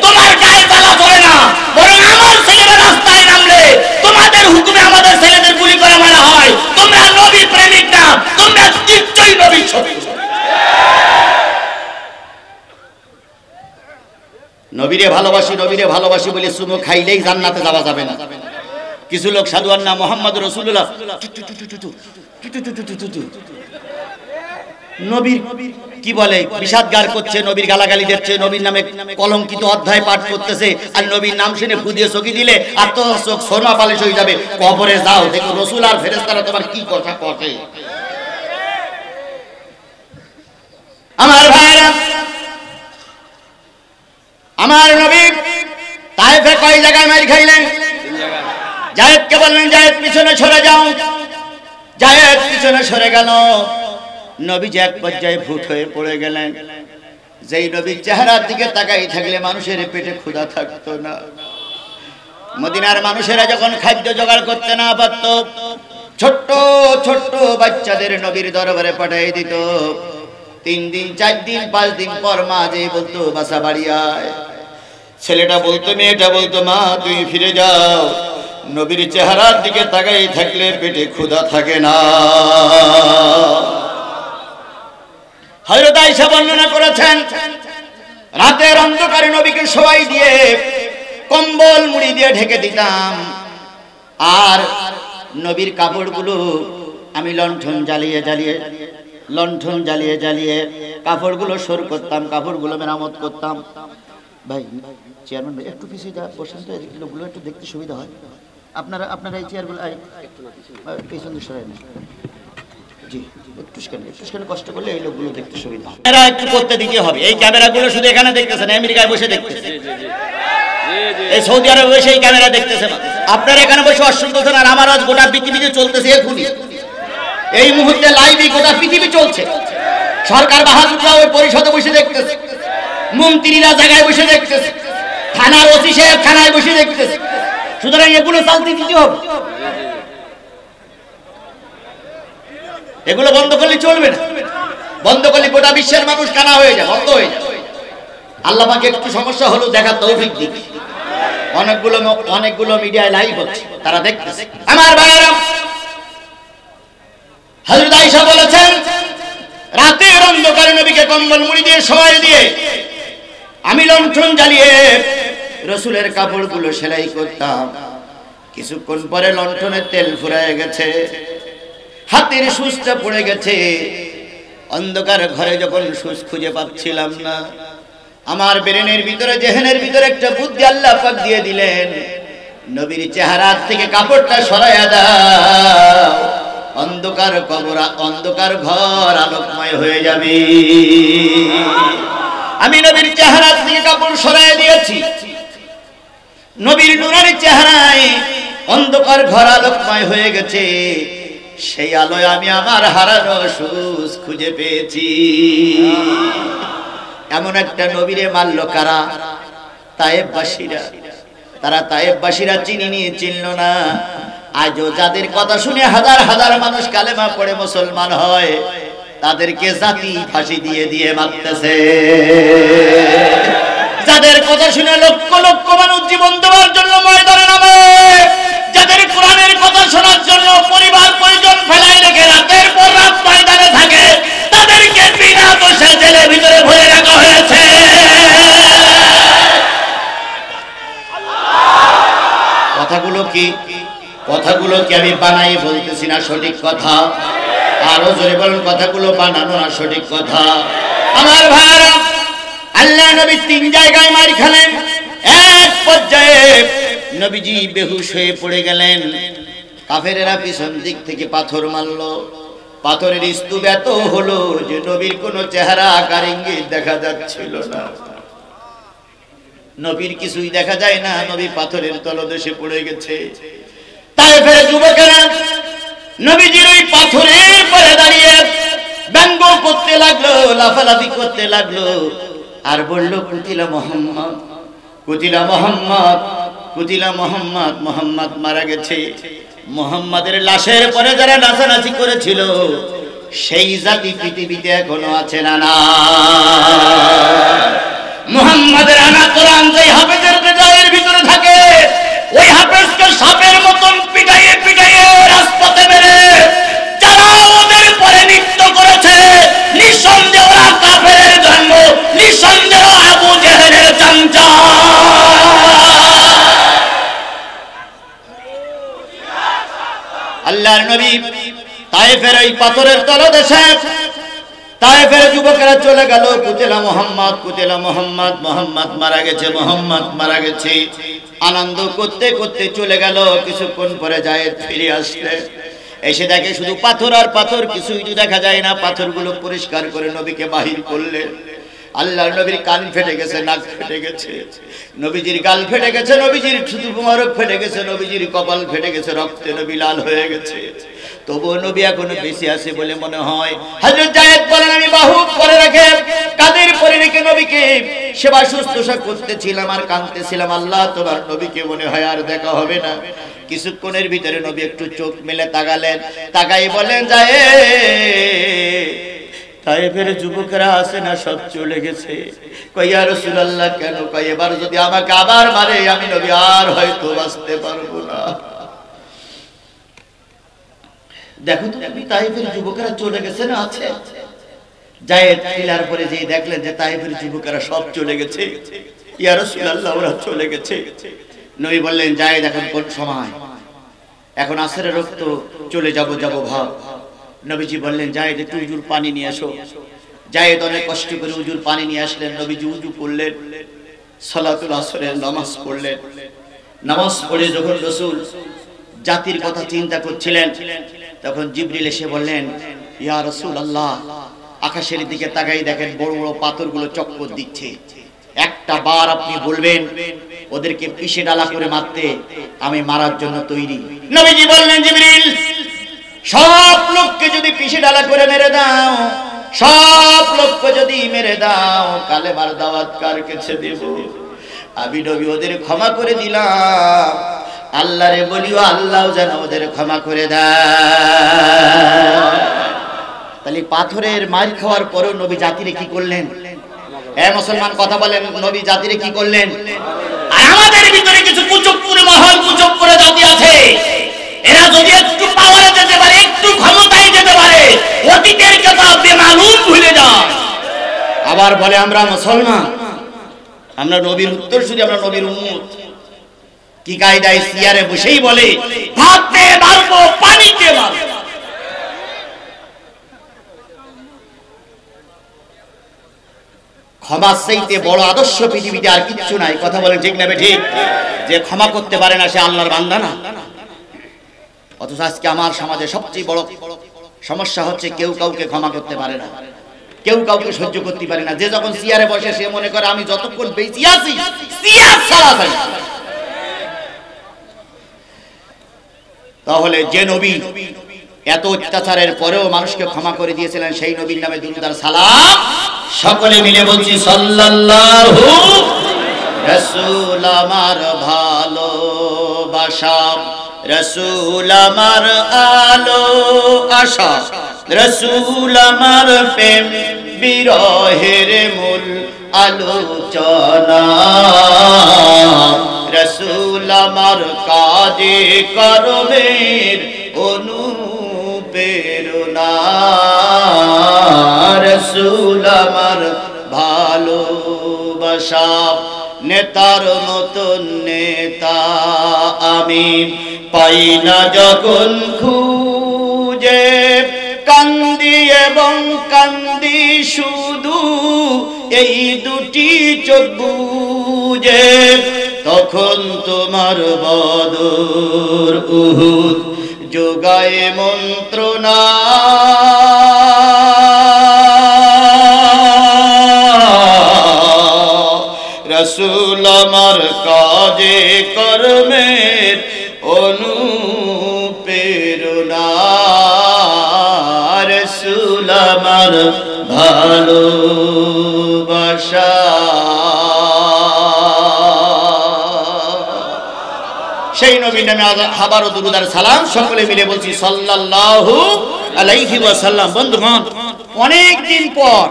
তোমার গায়ে জ্বালা চড়ে না, বরং আমার ছেলেরা রাস্তায় নামলে তোমাদের হুকুমে আমাদের ছেলেদের গুলি করে মারা হয়। তোমরা নবী প্রেমিক না, তোমরা নিশ্চয়ই নবীর শত্রু। নবীরে ভালোবাসি, নবীরে ভালোবাসি বলে চুমো খাইলেই জান্নাতে যাওয়া যাবে না। কিছু লোক সাধু আন্না মুহাম্মদ রাসূলুল্লাহ নবীর কি বলে বিষাদগার করছে, নবীর গালাগালি দিচ্ছে, নবীর নামে কলঙ্কিত অধ্যায় পাঠ করতেছে, আর নবীর নাম শুনে ফু দিয়ে চকি দিলে আর তো চোখ শর্মা পালিশ হয়ে যাবে। কবরে যাও, দেখো রাসূল আর ফেরেশতারা তোমার কি কথা কয়। আমার ভাইরা, আমার নবী তায়েফে কয় জায়গায় মার খাইলেন? যায়েদকে বললেন, যায়েদ পিছনে সরে যাও। যায়েদ পিছনে সরে গেল। নবীজি এক পর্যায়ে ভূত হয়ে পড়ে গেলেন। যেই নবীর চেহারার দিকে তাকাই থাকলে মানুষের পেটে ক্ষুধা থাকতো না। মদিনার মানুষেরা যখন খাদ্য জোগাড় করতে না পারত, ছোট্ট ছোট্ট বাচ্চাদের নবীর দরবারে পাঠিয়ে দিত। 3 দিন 4 দিন 5 দিন পর মা যে বলতো বাসা বাড়ি আয়, ছেলেটা বলতো, মেয়েটা বলতো, মা তুমি ফিরে যাও। নবীর চেহারার দিকে তাকাই থাকলে পেটে ক্ষুধা থাকে না। হযরত আয়েশা বর্ণনা করেছেন, রাতের অন্ধকারে নবীকে শোয়াই দিয়ে কম্বল মুড়ি দিয়ে ঢেকে দিতাম, আর নবীর কাপড়গুলো আমি লণ্ঠন জ্বালিয়ে জ্বালিয়ে কাপড়গুলো সর করতাম, কাপড়গুলো মেরামত করতাম। ভাই চেয়ারম্যান ভাই একটু পিছিয়ে যা বসেন তো, এগুলো একটু দেখতে সুবিধা হয়। আপনারা এই চেয়ারগুলো পেছনে সরাই না, জি একটু কষ্ট করলে এই লোকগুলো দেখতে সুবিধা হয়। এরা একটু করতে দিতে হবে। এই ক্যামেরাগুলো শুধু এখানে দেখতেছেন, আমেরিকায় বসে দেখতেছেন, এই সৌদি আরবে বসে এই ক্যামেরা দেখতেছেন। আপনারা এখানে বসে অসন্তোষ, আর আমার আজ গোটা পৃথিবীতে চলতেছে এখনই, এই মুহূর্তে লাইভই গোটা পৃথিবী চলছে। সরকার বাহাদুররা ওই পরিষদে বসে দেখতেছে, মন্ত্রীরা জায়গায় বসে দেখতেছে, থানার ওসি সাহেব থানায় বসে দেখতেছে। সুতরাং এগুলো চালতে দিতে হবে, এগুলো বন্ধ করলে চলবে না। বন্ধ করলে গোটা বিশ্বের মানুষ কানা হয়ে যায়, বন্ধ হয়ে যায়। আল্লাহ পাক একটু সমস্যা হলো দেখার তৌফিক দিন। অনেকগুলো মিডিয়ায় লাইভ হচ্ছে, তারা দেখতেছে। আমার ভাইয়েরা, হযরত আয়েশা বলেছেন, রাতের অন্ধকারে নবীকে কম্বল মুড়ি দিয়ে শোয়াই দিয়ে আমি লণ্ঠন জ্বালিয়ে রাসূলের কাপড়গুলো সেলাই করতাম। কিছুক্ষণ পরে লণ্ঠনের তেল ফুরায় গেছে, হাতের সুচটা পড়ে গেছে। অন্ধকার ঘরে যখন সুচ খুঁজে পাচ্ছিলাম না, আমার ব্রেনের ভিতরে, জেহেনের ভিতরে একটা বুদ্ধি আল্লাহ পাক দিয়ে দিলেন। নবীর চেহারা থেকে কাপড়টা সরাইয়া দাও, অন্ধকার কবর, অন্ধকার ঘর আলোকময় হয়ে যাবে। আমি নবীর চেহারা থেকে কাপড় সরাইয়া দিয়েছি, নবীর নূরানি চেহারায় অন্ধকার ঘর আলোকময় হয়ে গেছে। সেই আলোয় আমি আমার হারানো সুজ খুঁজে পেয়েছি। এমন একটা নবীরে মারল কারা? তায়েববাসীরা। তারা তায়েববাসীরা চিনিনি, চিনল না। আজও যাদের কথা শুনে হাজার হাজার মানুষ কালেমা পড়ে মুসলমান হয়, তাদেরকে জাতি ফাঁসি দিয়ে দিয়ে মারতেছে। যাদের কথা শুনে লক্ষ লক্ষ মানুষ জীবন দেওয়ার জন্য ময়দানে নামে, যাদের কোরআনের কথা শোনার জন্য পরিবার পরিজন ফেলাই রেখে রাতের পর রাত ময়দানে থাকে, তাদেরকে বিনা দোষে জেলের ভিতরে ভরে রাখা হয়েছে। কথাগুলো কি আমি বানাই বলতেছি না, সঠিক কথা। আরো জোরে বলুন, কথাগুলো বানানো না, সঠিক কথা। আমার ভাইরা, আল্লাহ নবী 3 জায়গায় মার খেলেন। এক পর্যায়ে নবীজি বেহুশ হয়ে পড়ে গেলেন। কাফেরেরা পিছন দিক থেকে পাথর মারল। পাথরের স্তূপ এত হলো যে নবীর কোনো চেহারা আকার ইঙ্গিত দেখা যাচ্ছিল না। নবীর কিছুই দেখা যায় না, নবী পাথরের তলদেশে পড়ে গেছে। তায়েফের যুবকেরা নবীজির ওই পাথরের পরে দাঁড়িয়ে ব্যঙ্গ করতে লাগলো, লাফালাফি করতে লাগলো, আর বলল, কুতিলা মুহাম্মদ, কুতিলা মুহাম্মদ, কুতিলা মুহাম্মদ, মুহাম্মদ মারা গেছে। মুহাম্মাদের লাশের পরে যারা নাচানাচি করেছিল, সেই জাতি পৃথিবীতে এখনো আছে না? না, মুহাম্মাদের আনা কোরআন যেই হাফেজের হৃদয়ের ভিতরে থাকে, ওই হাফেজকে সাপের মতন পিটাইয়ে পিটাইয়ে রাজপথে মেরে যারা ওদের পরে নৃত্য করেছে, নিঃসন্দেহ ওরা কাফেরের জন্ম, নিঃসন্দেহ আবু জেহেলের চামচা। আল্লাহর নবী তায়েফের ওই পাথরের তলদেশে তায়েফের যুবকেরা চলে গেল, কুতিলা মুহাম্মদ, কুতিলা মুহাম্মদ, মুহাম্মদ মারা গেছে, মুহাম্মদ মারা গেছে। আনন্দ করতে করতে চলে গেল। কিছুক্ষণ পরে যায় ফিরে আসলে এসে দেখে শুধু পাথর আর পাথর, কিছুই তো দেখা যায় না। পাথরগুলো পরিষ্কার করে নবীকে বাহির করলেন। আল্লাহর নবীর কান ফেটে গেছে, নাক ফেটে গেছে, নবীজির গাল ফেটে গেছে, নবীজির শুধু মোবারক ফেটে গেছে, নবীজির কপাল ফেটে গেছে, রক্তে নবী লাল হয়ে গেছে। তবুও নবী এখনো বেঁচে আছে বলে মনে হয়। হযরত যায়েদ বলেন, আমি বাহু পরে রেখে কাঁধের পরে রেখে নবীকে সেবা শুশ্রূষা করতেছিলাম আর কাঁদতেছিলাম, আল্লাহ তোমার নবীকে মনে হয় আর দেখা হবে না। কিছুক্ষণের ভিতরে নবী একটু চোখ মেলে তাকালেন, তাকাই বলেন, যায়েদ, তায়েফের যুবকেরা আছে না, সব চলে গেছে। কই, ইয়া রাসূলুল্লাহ, কেন? কই, এবার যদি আমাকে আবার মারে, আমি নবী আর হয়তো বাঁচতে পারবো না। দেখো তো, তায়েফের যুবকেরা চলে গেছে না আছে? যায়েদ টিলার পরে যেই দেখলেন যে তায়েফের যুবকেরা সব চলে গেছে, ইয়া রাসূলুল্লাহ, ওরা চলে গেছে। নবী বললেন, যায়েদ, এখন কোন সময়? এখন আসরের রক্ত, চলে যাব ভাব। নবীজি বললেন, যায়েদ, একটু উজুর পানি নিয়ে এসো। যায়েদ অনেক কষ্ট করে উজুর পানি নিয়ে আসলেন। নবীজি উজু করলেন, সালাতুল আসরের নামাজ পড়লেন। নামাজ পড়ে যখন রাসূল জাতির কথা চিন্তা করছিলেন, তখন জিবরিল এসে বললেন, ইয়া রাসূলুল্লাহ, আকাশের দিকে তাকাই দেখেন বড় বড় পাথরগুলো চক্কর দিচ্ছে। একটা বার আপনি বলবেন ওদেরকে পিষে ডালা করে মারতে, আমি মারার জন্য তৈরি। নবীজি বললেন, জিবরিল, সব লোককে যদি পিষে ডালা করে মেরে দাও, সব লোককে যদি মেরে দাও, কালেমার দাওয়াত কার কাছে দেব? আমি নবী ওদের ক্ষমা করে দিলাম। আল্লাহরে বলিও, আল্লাহ যেন ওদের ক্ষমা করে দেয়। তাহলে পাথরের মার খাওয়ার পরেও নবী জাতিরে কি করলেন? মুসলমান কথা বলেন, নবী জাতিরে কি করলেন? আর আমাদের ভিতরে কিছু কুচক্কুরে মহল, কুচক্কুরে জাতি আছে, এরা যদি একটু পাওয়ারে যেতে পারে, একটু ক্ষমতায় যেতে পারে, অতীতের কথা বেমালুম ভুলে যায়। আবার বলে আমরা মুসলমান, আমরা নবীর উত্তরসূরি, আমরা নবীর উম্মত। কি কায়দায় সিয়ারে বসেই বলে, ভাতে মারবো, পানিতে মারবো। ক্ষমার চাইতে বড় আদর্শ পৃথিবীতে আর কিচ্ছু নাই। কথা বলেন ঠিক না ঠিক? যে ক্ষমা করতে পারে না সে আল্লাহর বান্দা না। অথচ আজকে আমার সমাজে সবচেয়ে বড় সমস্যা হচ্ছে কেউ কাউকে ক্ষমা করতে পারে না, কেউ কাউকে সহ্য করতে পারে না। যে যখন চেয়ারে বসে সে মনে করে আমি যতক্ষণ বেঁচে আছি চেয়ার ছাড়া যাই। তাহলে যে নবী এত অত্যাচারের পরেও মানুষকে ক্ষমা করে দিয়েছিলেন সেই নবীর নামে দুরূদ আর সালাম সকলে মিলে বলছি সাল্লাল্লাহু। রাসূল আমার ভালোবাসা, রাসূল আমার আলো আশা, রাসূল আমার প্রেম বিরহের মূল আলোচনা, রাসূল আমার কাজে কর্মের অনুপ্রেরণা, রাসূল আমার ভালোবাসা। নেতার মতন নেতা আমি পাই না যখন খুঁজে, কান্দি এবং কান্দি শুধু এই দুটি চোখ বুজে, তখন তোমার বদর উহুদ যোগায় মন্ত্রণা, রাসূল আমার কাজে কর্মের অনুপ্রেরণা, রাসূল আমার ভালোবাসা। সেই নবীর নামে আবারও দুরূদ আর সালাম সকলে মিলে বলছি সাল্লাল্লাহু আলাইহি ওয়াসাল্লাম। বন্ধুগণ, অনেক দিন পর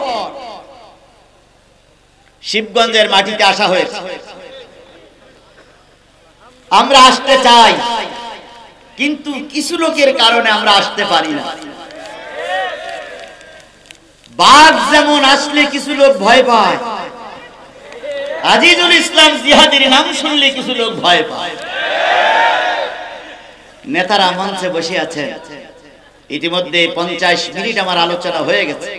শিবগঞ্জের মাটিতে আসা হয়েছে। আমরা আসতে চাই কিন্তু কিছু লোকের কারণে আমরা আসতে পারি না। বাঘ যেমন আসলে কিছু লোক ভয় পায়, আজিজুল ইসলাম জিহাদের নাম শুনলে কিছু লোক ভয় পায়। নেতারা মঞ্চে বসে আছেন, ইতিমধ্যে 50 মিনিট আমার আলোচনা হয়ে গেছে।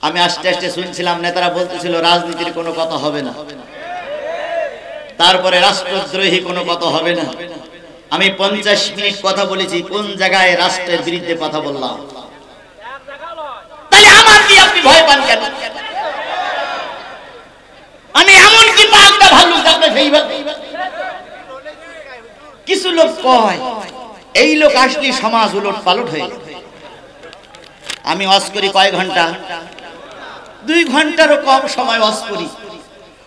আমি আস্তে আস্তে শুনছিলাম, নেতারা বলতেছিল রাজনীতির কোনো কথা হবে না, তারপরে রাষ্ট্রদ্রোহী কোনো কথা হবে না। আমি 50 মিনিট কথা বলেছি, কোন জায়গায় রাষ্ট্রের বিরুদ্ধে কথা বললাম? তাহলে আমার কি আপনি ভয় পান কেন? আমি এমন কি বাঘটা ভাল্লুক আপনি সেইভাবে? কিছু লোক কয় এই লোক আসলে সমাজ উলট পালট হয়ে যাবে। আমি ওয়াজ করি কয় ঘন্টা? 2 ঘন্টারও কম সময় ওয়াজ করি।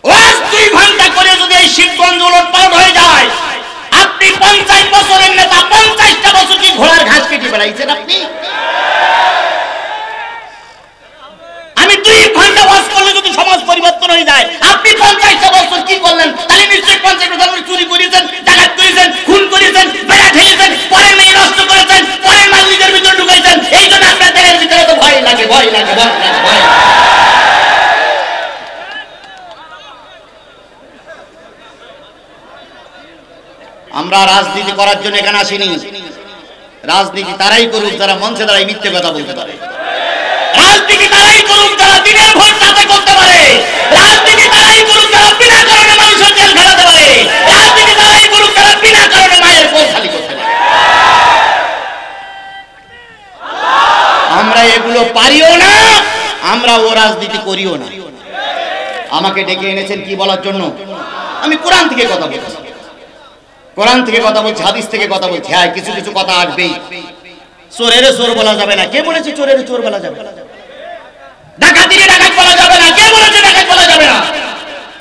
ওয়াজ 2 ঘন্টা করে যদি এই শিবগঞ্জ উলট পালট হয়ে যায়, আপনি 50 বছরের নেতা 50টা বছর কি ঘোড়ার ঘাস কেটে বেড়াইছেন আপনি? আমি 2 ঘন্টা ওয়াজ করলে যদি সমাজ পরিবর্তন হয়ে যায়, আপনি 50টা বছর কি করলেন? তাহলে নিশ্চয়ই 50 বছর চুরি করেছেন, ডাকাত করেছেন, খুন করেছেন, বেড়া ঠেলেছেন, পরের মেয়ে নষ্ট করেছেন, পরের মাল নিজের ভিতরে ঢুকাইছেন। এই জন্য আপনার দেহের ভিতরে তো ভয় লাগে, ভয় লাগে, ভয় লাগে, ভয় লাগে। আমরা রাজনীতি করার জন্য এখানে আসিনি। রাজনীতি তারাই করুক যারা মঞ্চে দাঁড়ায় মিথ্যে কথা বলতে পারে। রাজনীতি তারাই করুক যারা দিনের ভোট রাতে করতে পারে। রাজনীতি তারাই করুক যারা বিনা কারণে মানুষের জেল খেলাতে পারে। রাজনীতি তারাই করুক যারা বিনা কারণে মায়ের কোল খালি করতে পারে। আমরা এগুলো পারিও না, আমরা ও রাজনীতি করিও না। আমাকে ডেকে এনেছেন কি বলার জন্য? আমি কোরআন থেকে কথা বলছি, কোরআন থেকে কথা বলছি, হাদিস থেকে কথা বলছি। হ্যাঁ, কিছু কিছু কথা আসবেই। চোরের চোর বলা যাবে না, কে বলেছে চোরের চোর বলা যাবে না? ডাকাতিরে ডাকাত বলা যাবে না, কে বলেছে ডাকাত বলা যাবে না?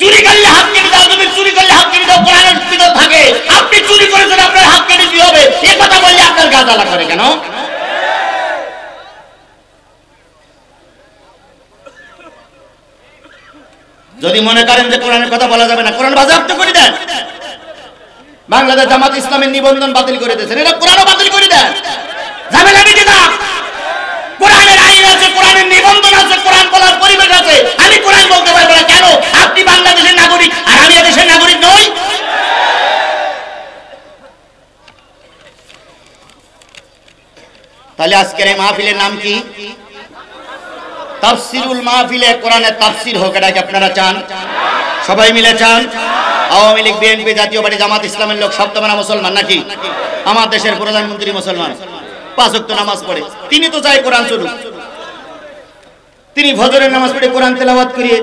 চুরি করলে হাত কেটে দাও, তুমি চুরি করলে হাত কেটে দাও, কোরআনের ভিতর থাকে। আপনি চুরি করেছেন, আপনার হাত কেটে দিতে হবে, এই কথা বললে আপনার গা জ্বালা করে কেন? যদি মনে করেন যে কোরআনের কথা বলা যাবে না, কোরআন বাজেয়াপ্ত করে দেন। বাংলাদেশ জামাত ইসলামের নিবন্ধন বাতিল করে দিয়েছেন, এটা কোরআনও বাতিল করে দেন। ঝামেলা মিটে না। কোরআনের আইন আছে, কোরআনের নিবন্ধন আছে, কোরআন বলার পরিবেশ আছে। আমি কোরআন বলতে পারবো না কেন? আপনি বাংলাদেশের নাগরিক আর আমি দেশের নাগরিক নই? তাহলে আজকের এই মাহফিলের নাম কি? তাফসিরুল মাহফিলে কোরআনের তাফসির হোক, এটা কি আপনারা চান? সবাই মিলে চান? আওয়ামী লীগ, বিএনপি, জাতীয় পার্টি, জামাত ইসলামের লোক সব তো আমরা মুসলমান নাকি? আমার দেশের প্রধানমন্ত্রী মুসলমান, 5 ওয়াক্ত নামাজ পড়ে, তিনি তো চায় কোরআন চলুক। তিনি ফজরের নামাজ পড়ে কোরআন তেলাওয়াত করিয়ে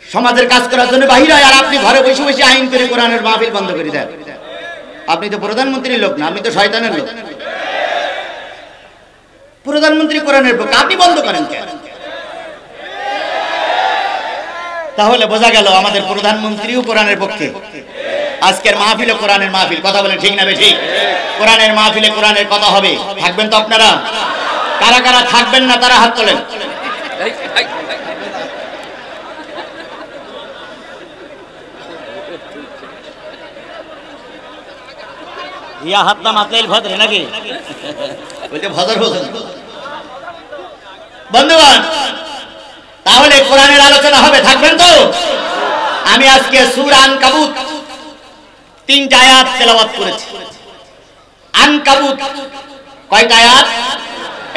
সমাজের কাজ করার জন্য বাহির হয়, আর আপনি ঘরে বসে বসে আইন করে কোরআনের মাহফিল বন্ধ করে দেন। আপনি তো প্রধানমন্ত্রীর লোক না, আপনি তো শয়তানের লোক। প্রধানমন্ত্রী কোরআনের পক্ষে, আপনি বন্ধ করেন কেন? তাহলে বোঝা গেল আমাদের প্রধানমন্ত্রীও কোরআনের পক্ষে। আজকের মাহফিলে কোরআনের মাহফিল, কথা বলেন ঠিক না বেঠিক? কোরআনের মাহফিলে কোরআনের কথা হবে, থাকবেন তো আপনারা? কারা কারা থাকবেন না তারা হাত তোলেন। ইয়া হাত না মাতলেই ভদ্রে নাকি? বলতে ভদ্র ভদ্র বন্ধুগণ, তাহলে কোরআনের আলোচনা হবে, থাকবেন তো? আমি আজকে সূরা আনকাবুত 3টা আয়াত তেলাওয়াত করেছি। আনকাবুত কয়টা আয়াত?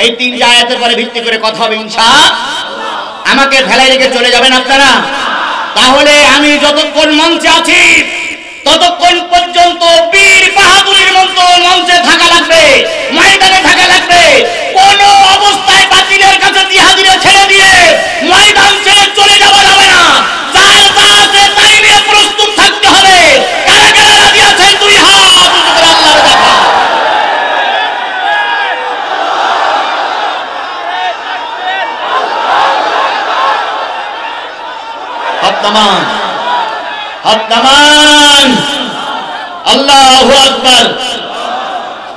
এই 3টা আয়াতের পরে ভিত্তি করে কথা হবে ইনশাআল্লাহ। আমাকে ফেলাই রেখে চলে যাবেন আপনারা? তাহলে আমি যতক্ষণ মঞ্চে আছি ততক্ষণ পর্যন্ত বীর বাহাদুরের মতো মঞ্চে থাকা লাগবে, ময়দানে থাকা লাগবে। কোন অবস্থায় বাতিলের কাছে জিহাদিরা ছেড়ে দিয়ে ময়দান ছেড়ে চলে যাওয়া যাবে না। যার যা আছে তাই নিয়ে প্রস্তুত থাকতে হবে। কারা কারা রাজি আছেন? 2 হাত উঁচু করে আল্লাহর দেখা। আল্লাহু আকবার।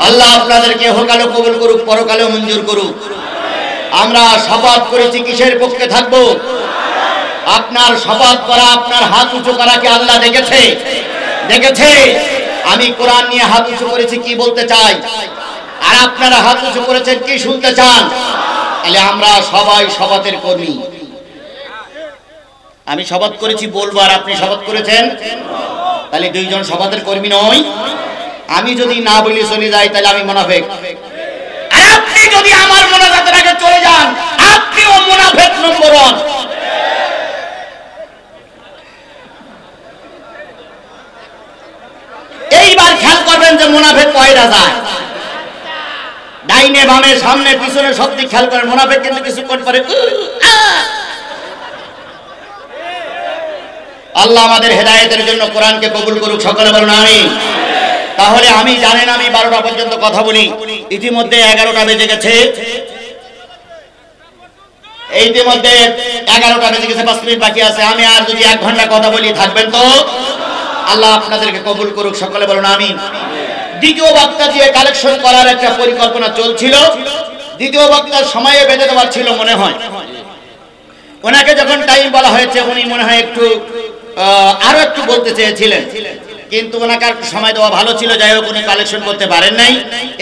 আল্লাহ আপনাদেরকে ইহকালে কবুল করুক, পরকালে মঞ্জুর করুক। আমরা শপথ করেছি কিসের পক্ষে থাকব? আপনার শপথ করা, আপনার হাত উঁচু করা কি আল্লাহ দেখেছে? দেখেছে। আমি কোরআন নিয়ে হাত উঁচু করেছি, কি বলতে চাই, আর আপনারা হাত উঁচু করেছেন কি শুনতে চান? তাহলে আমরা সবাই শপথের কর্মী। আমি শপথ করেছি বলবো, আর আপনি শপথ করেছেন, তাহলে 2 জন শপথের কর্মী নয়? আমি যদি না বলি চলে যাই তাহলে আমি মুনাফিক, আর আপনি যদি আমার মোনাজাতের আগে চলে যান আপনিও মুনাফিক নম্বর 1। এইবার খেয়াল করবেন যে মুনাফিক কয়টা যায়। ডাইনে বামে সামনে পিছনে সব দিক খেয়াল করেন। মুনাফিক কিন্তু কিছুক্ষণ পরে আল্লাহ আমাদের হেদায়েতের জন্য কোরআনকে কবুল করুক, সকলে বলুন আমিন। তাহলে আমি জানেন আমি 12টা পর্যন্ত কথা বলি, ইতিমধ্যে 11টা বেজে গেছে। ইতিমধ্যে 11টা বেজে গেছে, 5 মিনিট বাকি আছে। আমি আর যদি 1 ঘন্টা কথা বলি, থাকবেন তো? আল্লাহ আপনাদেরকে কবুল করুক, সকলে বলুন আমিন। দ্বিতীয় বক্তা দিয়ে কালেকশন করার একটা পরিকল্পনা চলছিল। দ্বিতীয় বক্তার সময়ে বেঁধে দেওয়ার ছিল মনে হয়। ওনাকে যখন টাইম বলা হয়েছে উনি মনে হয় একটু আরো একটু বলতে চেয়েছিলেন, কিন্তু ওনাকে আর সময় দেওয়া ভালো ছিল। যাই হোক, উনি কালেকশন করতে পারেন নাই।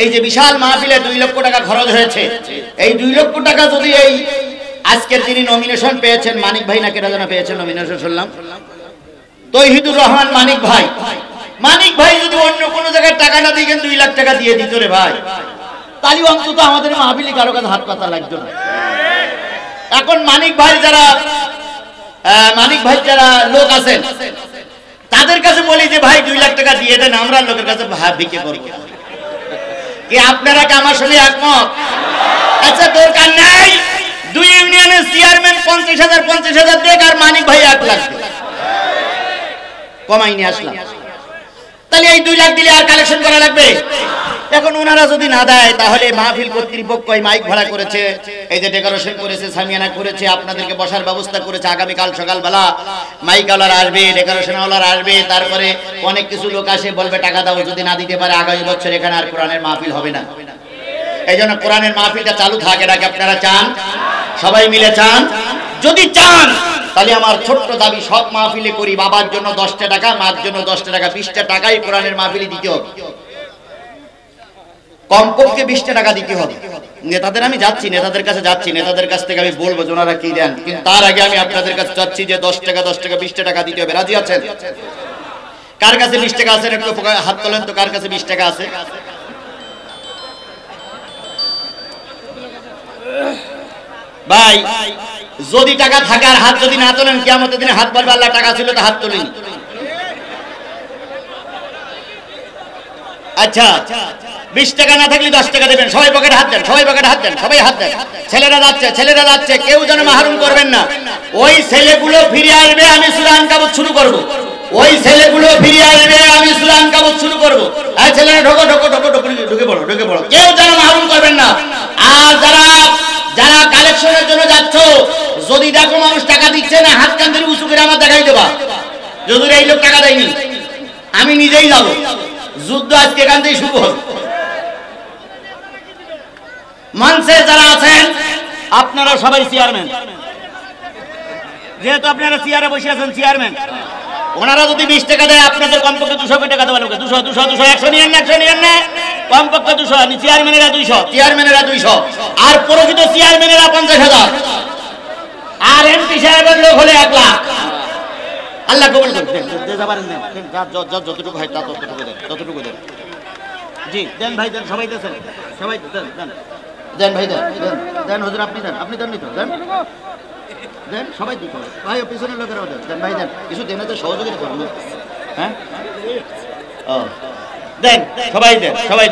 এই যে বিশাল মাহফিলে 2 লক্ষ টাকা খরচ হয়েছে, এই 2 লক্ষ টাকা যদি এই আজকের যিনি নমিনেশন পেয়েছেন, মানিক ভাই নাকি রাজানা পেয়েছেন নমিনেশন শুনলাম, তৌহিদুর রহমান মানিক ভাই, মানিক ভাই যদি অন্য কোনো জায়গায় টাকা না দিয়ে 2 লাখ টাকা দিয়ে দিত রে ভাই, তাহলে অন্তত আমাদের মাহফিলে কারো কাছে হাত পাতা লাগতো না। এখন মানিক ভাই যারা লোক আছেন তাদের কাছে বলি যে ভাই 2 লাখ টাকা দিয়ে দেন, আমরা লোকের কাছে ভিক্ষে করবো। কি আপনারা কি আমার সঙ্গে একমত? আচ্ছা, দরকার নাই 2 ইউনিয়নের চেয়ারম্যান 50,000 দেখ, আর মানিক ভাই 1 লাখ কমাই নিয়ে আসলাম। তাহলে এই 2 লাখ দিলে আর কালেকশন করা লাগবে? এখন ওনারা যদি না দেয় তাহলে মাহফিল কর্তৃপক্ষ মাইক ভাড়া করেছে, এই যে ডেকোরেশন করেছে, সামিয়ানা করেছে, আপনাদেরকে বসার ব্যবস্থা করেছে। আগামীকাল সকালবেলা মাইকওয়ালারা আসবে, ডেকোরেশনওয়ালারা আসবে, তারপরে অনেক কিছু লোক আসে বলবে টাকা দাও, যদি না দিতে পারে আগামী বছর এখানে আর কোরআনের মাহফিল হবে না। এই জন্য কোরআনের মাহফিলটা চালু থাকে। এটাকে আপনারা চান? সবাই মিলে চান? যদি চান তাহলে আমার ছোট্ট দাবি, সব মাহফিলে করি বাবার জন্য 10টা টাকা, মার জন্য 10টা টাকা, 20টা টাকাই কোরআনের মাহফিলে দিতে হবে। কমপক্ষে 20টা টাকা দিতে হবে। নেতাদের আমি যাচ্ছি, নেতাদের কাছে যাচ্ছি, নেতাদের কাছ থেকে আমি বলবো যে ওনারা কি দেন, কিন্তু তার আগে আমি আপনাদের কাছে চাচ্ছি যে 10 টাকা 20টা টাকা দিতে হবে। রাজি আছেন? কার কাছে 20 টাকা আছে একটু হাত তোলেন তো, কার কাছে 20 টাকা আছে? ভাই যদি টাকা থাকে আর হাত যদি না তোলেন কিয়ামতের দিনে হাত বলবে আল্লাহ টাকা ছিল তো হাত তোলেনি। আচ্ছা 20 টাকা না থাকলে 10 টাকা দেবেন, সবাই পকেটে হাত দেন, সবাই পকেটে হাত দেন, সবাই হাত দেন। ছেলেরা যাচ্ছে কেউ যেন মাহরুম করবেন না। ওই ছেলেগুলো ফিরে আসবে, আমি সূরা আনকাবুত শুরু করব। ওই ছেলেগুলো ফিরে আসবে, আমি সূরা আনকাবুত শুরু করব। এই ছেলেরা ঢোকো ঢুকে পড়ো, কেউ যেন মাহরুম করবেন না। আর যারা কালেকশনের জন্য যাচ্ছ, যদি দেখো মানুষ টাকা দিচ্ছে না, হাত কান ধরে উঁচু করে আমার দেখাই দেবা, যদি এই লোক টাকা দেয়নি, আমি নিজেই যাব। যুদ্ধ আজকে এখান থেকে শুরু হবে। মঞ্চে যারা আছেন আপনারা সবাই চেয়ারম্যান, যেহেতু আপনারা চেয়ারে বসে আছেন চেয়ারম্যান, ওনারা যদি 20 টাকা দেয় আপনাদের কমপক্ষে 200 টাকা দেওয়া লাগবে। 200 100 নিয়েন না, কমপক্ষে 200, চেয়ারম্যানেরা 200, আর প্রকৃত চেয়ারম্যানেরা 50,000, আর এমপি সাহেবের লোক হলে 1 লাখ। আল্লাহ কবুল করুন। যতটুকু হয় ততটুকু দেন। জি দেন ভাই, দেন, সবাই দেন, সবাই দেন ভাই, দেন হুজুর, আপনি দেন নি তো, দেন সবাই দিতে হবে ভাই, পিছনের লোকেরাও দেন ভাই, দেন কিছু দেন, তো সহযোগিতা করুন। হ্যাঁ ও দেন, সবাই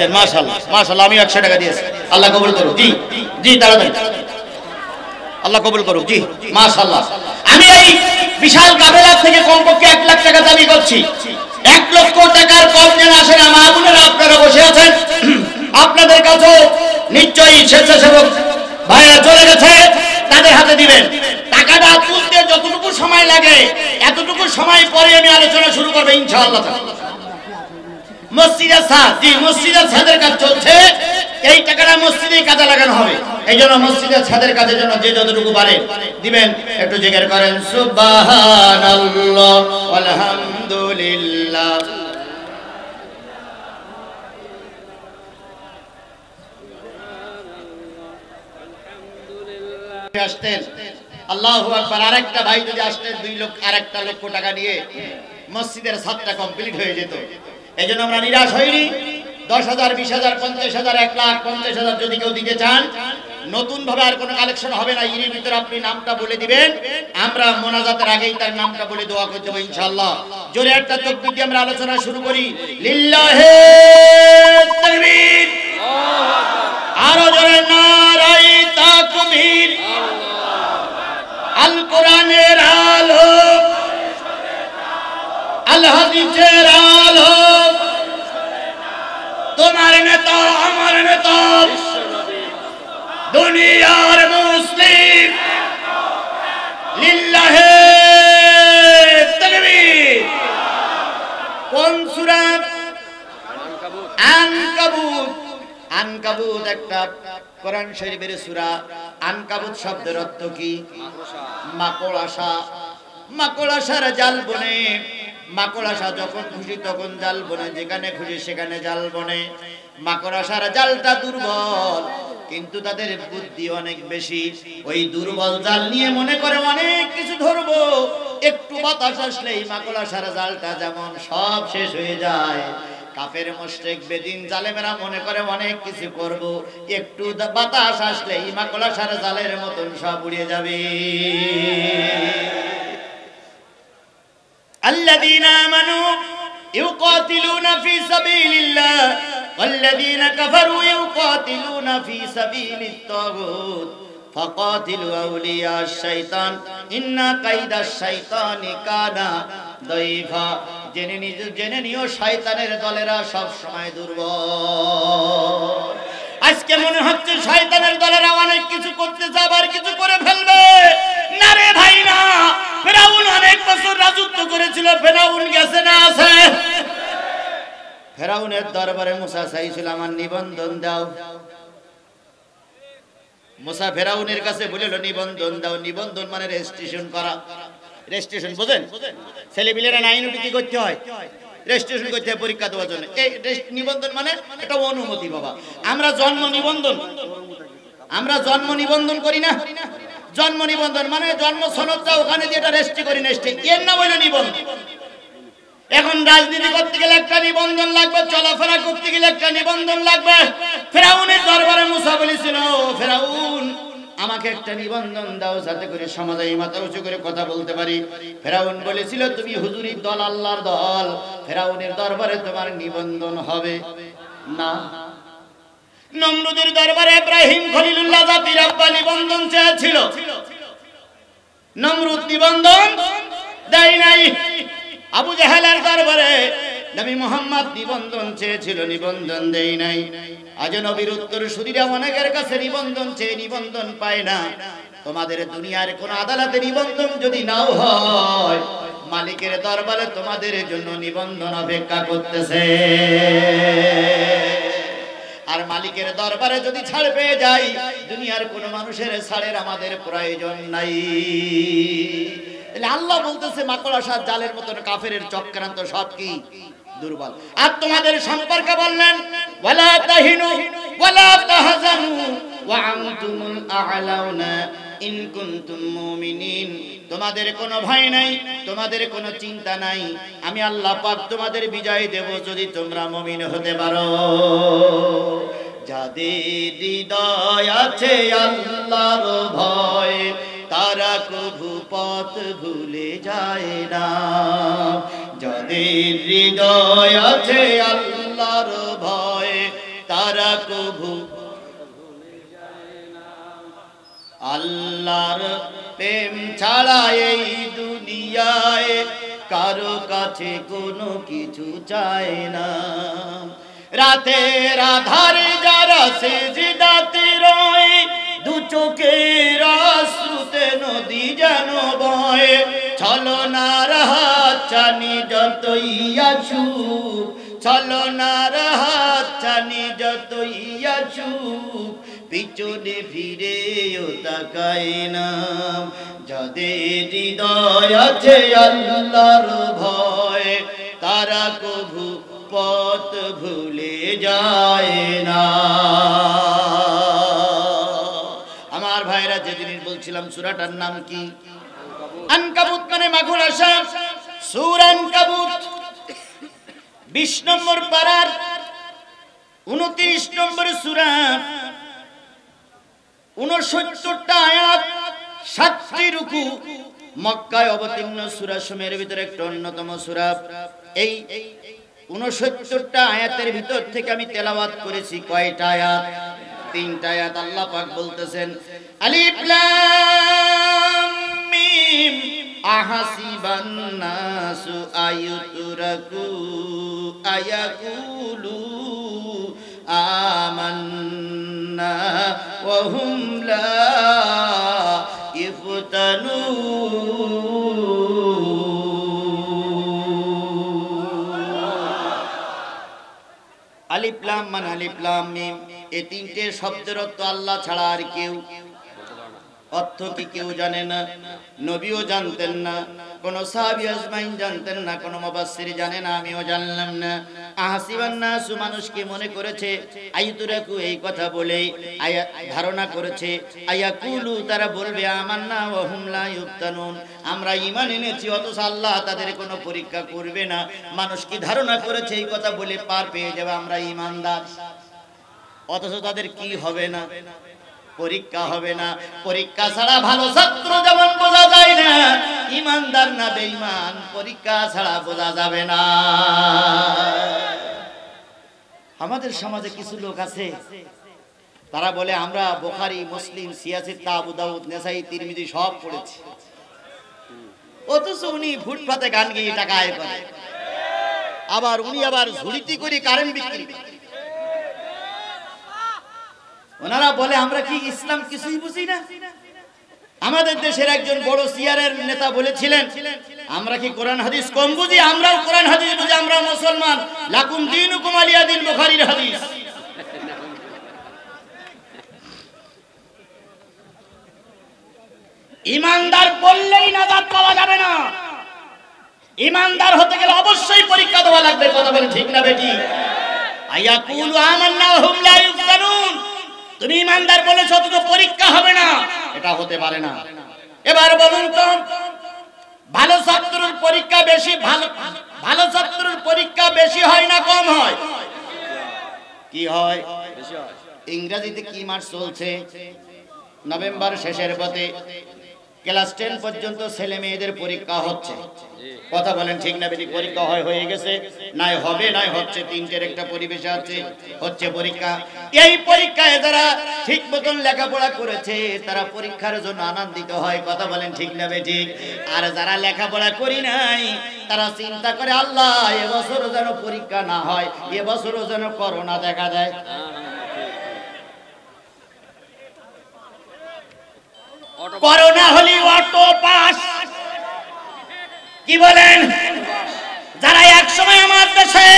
দেন। মাশাআল্লাহ, আমি 100 টাকা দিয়েছি, আল্লাহ কবুল করুক। জি তাড়াতাড়ি, আল্লাহ কবুল করুক। জি মাশাআল্লাহ। আমি এই বিশাল কাফেলা থেকে কমপক্ষে 1 লাখ টাকা দাবি করছি। 1 লক্ষ টাকার কম যেন আসে না। মা বোনেরা আপনারা বসে আছেন, আপনাদের কাছেও নিশ্চয়ই স্বেচ্ছাসেবক ভাইরা চলে গেছে, তাদের হাতে দিবেন। টাকাটা তুলতে যতটুকু সময় লাগে এতটুকু সময় পরে আমি আলোচনা শুরু করব ইনশাআল্লাহ। মসজিদের ছাদের কাজ চলছে, এই টাকাটা মসজিদেই কাজে লাগানো হবে। এই জন্য মসজিদের ছাদের কাজের জন্য যে যতটুকু পারে দিবেন। একটু জিকির করেন সুবহানাল্লাহ আলহামদুলিল্লাহ। আসতেন আল্লাহু আকবার। আরেকটা ভাই যদি আসতেন 2 লক্ষ, আরেকটা লক্ষ টাকা নিয়ে মসজিদের ছাদটা কমপ্লিট হয়ে যেত। এই জন্য আমরা নিরাশ হইনি। 10,000, 20,000, 50,000, 1 লাখ 50,000 যদি কেউ দিতে চান, নতুন ভাবে আর কোনো কালেকশন হবে না। এর ভিতরে আপনি নামটা বলে দিবেন, আমরা মোনাজাতের আগেই তার নামটা বলে দোয়া করে দেব ইনশাআল্লাহ। জোরে একটা তাকবীর দিয়ে আমরা আলোচনা শুরু করি। লিল্লাহি তাকবীর, আরো জোরে নারায়ে তাকবীর। আল কোরআনের আলো, আল হাদিসের আলো, তোমার নেতা আমার নেতা, দুনিয়ার মুসলিম, লিল্লাহি তাকবীর। কোন সূরা? আনকাবুত একটা কোরআন শরীফের সূরা। আনকাবুত শব্দের অর্থ কি? মাকড়াসার জাল বনে। মাকড়াসা যখন খুশি তখন জাল বনে, যেখানে খুশি সেখানে জাল বনে। মাকড়াসার জালটা দুর্বল, কিন্তু তাদের বুদ্ধি অনেক বেশি। ওই দুর্বল জাল নিয়ে মনে করে অনেক কিছু ধরবো, একটু বাতাস আসলেই মাকড়াসার জালটা যেমন সব শেষ হয়ে যায়। কাফের মুশরিক বেদিন জালেমেরা মনে করে অনেক কিছু করব, একটু বাতাস আসলেই মাকড়াসার জালের মতন সব উড়ে যাবে। الذين آمنوا يقاتلون في سبيل الله والذين كفروا يقاتلون في سبيل الطاغوت فقاتلوا أولياء الشيطان إن كيد الشيطان كان ضعيفا। জেনে নিও শয়তানের দলেরা সব সময় দুর্বল। আজকে মনে হচ্ছে শয়তানের দলেরা অনেক কিছু করতে যাবে আর কিছু করে ফেলবে। না রে ভাই না, ফেরাউন অনেক বছর রাজত্ব করেছিল, ফেরাউন গেছে না আছে? ফেরাউনের দরবারে মুসা চাইছিল আমার নিবন্ধন দাও। মুসা ফেরাউনের কাছে বলিল নিবন্ধন দাও। নিবন্ধন মানে রেজিস্ট্রেশন করা। রেজিস্ট্রেশন বোঝেন? ছেলেপিলেরা 9 উঠে কি করতে হয়? রেজিস্ট্রেশন করতে হয় পরীক্ষা দেওয়ার জন্য। এই নিবন্ধন মানে এটা অনুমতি বাবা। আমরা জন্ম নিবন্ধন করি না? জন্ম নিবন্ধন মানে জন্ম সনদটা ওখানে দিয়ে এটা রেজিস্ট্রি করি, এর নাম হইল নিবন্ধন। এখন রাজনীতি করতে গেলে একটা নিবন্ধন লাগবে, চলাফেরা করতে গেলে একটা নিবন্ধন লাগবে। ফেরাউনের দরবারে মুসা বলেছিল ফেরাউন আমাকে একটা নিবন্ধন দাও যাতে করে সমাজে মাথা উঁচু করে কথা বলতে পারি। ফেরাউন বলেছিল তুমি হুজুরির দল, আল্লাহর দল, ফেরাউনের দরবারে তোমার নিবন্ধন হবে না। নমরুদের দরবারে ইব্রাহিম খলিলুল্লাহ জাতির আব্বা নিবন্ধন চেয়েছিল, নমরুদ নিবন্ধন দেয় নাই। আবু জাহেলের দরবারে নবী মুহাম্মদ নিবন্ধন চেয়েছিল, নিবন্ধন দেয় নাই। আজ নবীর উত্তরসূরিরা অনেকের কাছে নিবন্ধন চেয়ে নিবন্ধন পায় না। তোমাদের দুনিয়ার কোন আদালতে নিবন্ধন যদি নাও হয়, মালিকের দরবারে তোমাদের জন্য নিবন্ধন অপেক্ষা করতেছে। আর মালিকের দরবারে যদি ছাড় পেয়ে যাই, দুনিয়ার কোন মানুষের ছাড়ের আমাদের প্রয়োজন নাই। আল্লাহ বলতেছে মাকড়সার জালের মতন কাফেরের চক্রান্ত সব কি দুর্বল। আর তোমাদের সম্পর্কে বললেন ওয়ালা তাহিনু ওয়ালা তাহজানু ওয়া আনতুমুল আ'লাউনা ইন কুনতুম মুমিনিন। তোমাদের কোনো ভয় নাই, তোমাদের কোনো চিন্তা নাই, আমি আল্লাহ পাক তোমাদের বিজয় দেব যদি তোমরা মুমিন হতে পারো। যাদের হৃদয় আছে আল্লাহর ভয়, তারা কভু পথ ভুলে যায় না। যাদের হৃদয় আছে আল্লাহর ভয়, তারা কভু আল্লাহর প্রেম ছাড়া এই দুনিয়ায় কারো কাছে কোনো কিছু চায় না। রাতের আধারে যারা সিজদাতে রয়, দু চোখের আশ্রুতে নদী যেন বয়। ছলনার হাত ছানি যতই আসুক, ছলনার হাত ছানি যতই আসুক, পিছনে ফিরেও তাকায় না। যাদের হৃদয় আছে আল্লাহর ভয়, তারা কভু পথ ভুলে যায় না। আমার ভাইরা, যেদিন বলছিলাম সূরাটার নাম কি? আনকাবুত মানে মাকড়সা। সূরা আনকাবুত 20 নম্বর পারার 29 নম্বর সূরা, 69টা আয়াত, 7টি রুকু। মক্কায় অবতীর্ণ সূরা সমূহের ভিতরে একটা অন্যতম সূরা। এই 69টা আয়াতের ভিতর থেকে আমি তেলাওয়াত করেছি কয়টা আয়াত? 3টা আয়াত। আল্লাহ পাক বলতেছেন আলিফ লাম মিম আহাসিবান নাসু আইয়ুতরাকু আয়াকুলু আমান্না ওয়া হুম লা ইফতানুন। আলিফ লাম মানে আলিফ লাম মিম, এই তিনটে শব্দের অর্থ আল্লাহ ছাড়া আর কেউ, অর্থ কি কেউ জানে না? নবীও জানতেন না, কোন সাহাবী আজমাইন জানতেন না, কোন মুফাসসির জানে না, আমিও জানলাম না। আহাসিবান নাসু, মানুষকে মনে করেছে, আইয়ুতরাকু এই কথা বলেই ধারণা করেছে, আয়াকুলু তারা বলবে আমান্না ওয়া হুম লা ইফতানুন, আমরা ঈমান এনেছি অথচ আল্লাহ তাদের কোনো পরীক্ষা করবে না। মানুষ কি ধারণা করেছে এই কথা বলে পার পেয়ে যাবে আমরা ঈমানদার, অথচ তাদের কি হবে না? পরীক্ষা হবে না। পরীক্ষা ছাড়া ভালো ছাত্র যেমন বোঝা যায় না, ঈমানদার না বেঈমান পরীক্ষা ছাড়া বোঝা যাবে না। আমাদের সমাজে কিছু লোক আছে, তারা বলে আমরা বুখারী, মুসলিম, সিয়াসিত্তা, আবু দাউদ, নেসাই, তিরমিজি সব পড়েছি, অথচ উনি ফুটপাতে গান গেয়ে টাকা আয় করে। আবার উনি আবার ঝুড়িতি করে কারেন্ট বিক্রি করে। ওনারা বলে আমরা কি ইসলাম কিছুই বুঝি না। আমাদের দেশের একজন বড় সিয়ারের নেতা বলেছিলেন, আমরা কি কোরআন হাদিস কম বুঝি? আমরাও কোরআন হাদিস বুঝি, আমরা মুসলমান। লাকুম দীনুকুম ওয়ালিয়া দীন, বুখারীর হাদিস। ঈমানদার বললেই নাজাত পাওয়া যাবে না। ঈমানদার হতে গেলে অবশ্যই পরীক্ষা দেওয়া লাগবে। কথা বলেন ঠিক না বেটি? আয়াকুলু আমান্না ওয়া হুম লা ইফতানুন, তুমি ঈমানদার বলেছো অথচ পরীক্ষা হবে না, এটা হতে পারে না। এবার বলুন তো, ভালো ছাত্রের পরীক্ষা বেশি, ভালো ছাত্রের পরীক্ষা বেশি হয় না কম হয়? কি হয়? ইংরেজিতে কি মাস চলছে? নভেম্বর শেষের পথে ক্লাস 10 পর্যন্ত ছেলে মেয়েদের পরীক্ষা হচ্ছে। কথা বলেন ঠিক না বেঠিক? পরীক্ষা হয়ে গেছে, নাই হবে নাই হচ্ছে, তিনটের একটা পরিবেশ আছে, হচ্ছে পরীক্ষা। এই পরীক্ষায় যারা ঠিক মতন লেখাপড়া করেছে তারা পরীক্ষার জন্য আনন্দিত হয়। কথা বলেন ঠিক না বেঠিক? আর যারা লেখাপড়া করি নাই তারা চিন্তা করে আল্লাহ এবছরও যেন পরীক্ষা না হয়, এবছরও যেন করোনা দেখা দেয়। করোনা হলি অটো পাস, কি বলেন? যারা এক সময় আমার দেশে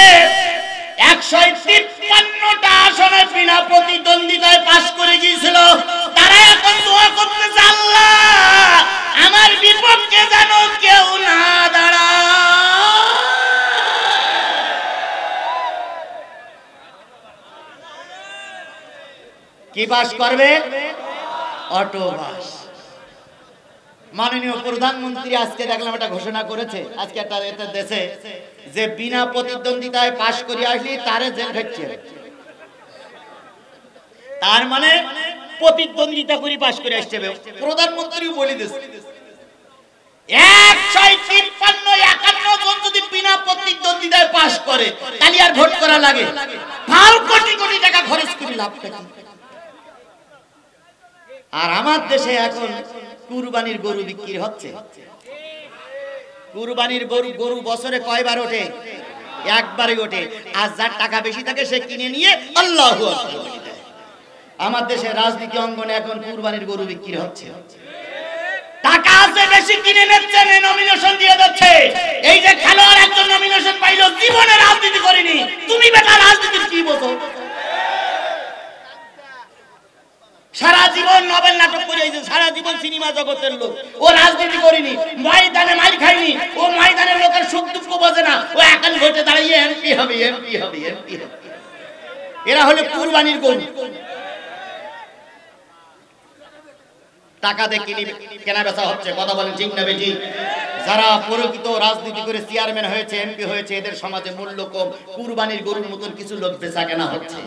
153টা আসনে বিনা প্রতিদ্বন্দ্বিতায় পাস করে গিয়েছিল, তারা এখন দোয়া করতেছে আল্লাহ আমার বিপক্ষে যেন কেউ না দাঁড়ায়। কি পাস করবে? Auto pass. মাননীয় প্রধানমন্ত্রী আজকে দেখলাম একটা ঘোষণা করেছে, আজকে একটা দেশে যে বিনা প্রতিদ্বন্দ্বিতায় পাশ করে আসলি তারে জেল খাচ্ছে। তার মানে প্রতিদ্বন্দ্বিতা করে পাশ করে আসছে প্রধানমন্ত্রী বলে দিয়েছে। 153-51 জন যদি বিনা প্রতিদ্বন্দ্বিতায় পাশ করে তাহলে আর ভোট করা লাগে? ভালো কোটি কোটি টাকা খরচ করে লাভটা কি? আর আমার দেশে এখন কুরবানির গরু বিক্রি হচ্ছে। কুরবানির গরু বছরে কয়বার ওঠে? একবারই ওঠে। আর যার টাকা বেশি থাকে সে কিনে নিয়ে আল্লাহু আকবার বলে দেয়। আমার দেশে রাজনীতি অঙ্গনে এখন কুরবানির গরু বিক্রি হচ্ছে। টাকা আছে বেশি কিনে নিচ্ছে, নমিনেশন দিয়ে দিচ্ছে। এই যে খেলোয়াড় একজন নমিনেশন পাইলো, জীবনে রাজনীতি করেনি, তুমি বেটা রাজনীতির কি বোঝো? সারা জীবন নোবেল নাটক করে আইছে, সারা জীবন সিনেমা জগতের লোক, ও রাজনীতি করেনি, ময়দানে মাইর খায়নি, ও ময়দানের লোকের সুখ দুঃখ বোঝে না, ও এখন ভোটে দাঁড়িয়ে এমপি হবে, এমপি হবে, এমপি হবে। এরা হলো কুরবানির গরু। টাকা দিয়ে কেনা বেচা হচ্ছে। কথা বলেন ঠিক না বেঠিক? যারা প্রকৃত রাজনীতি করে চেয়ারম্যান হয়েছে, এমপি হয়েছে, এদের সমাজে মূল্য কম। কুরবানির গরুর মতন কিছু লোক বেচা কেনা হচ্ছে।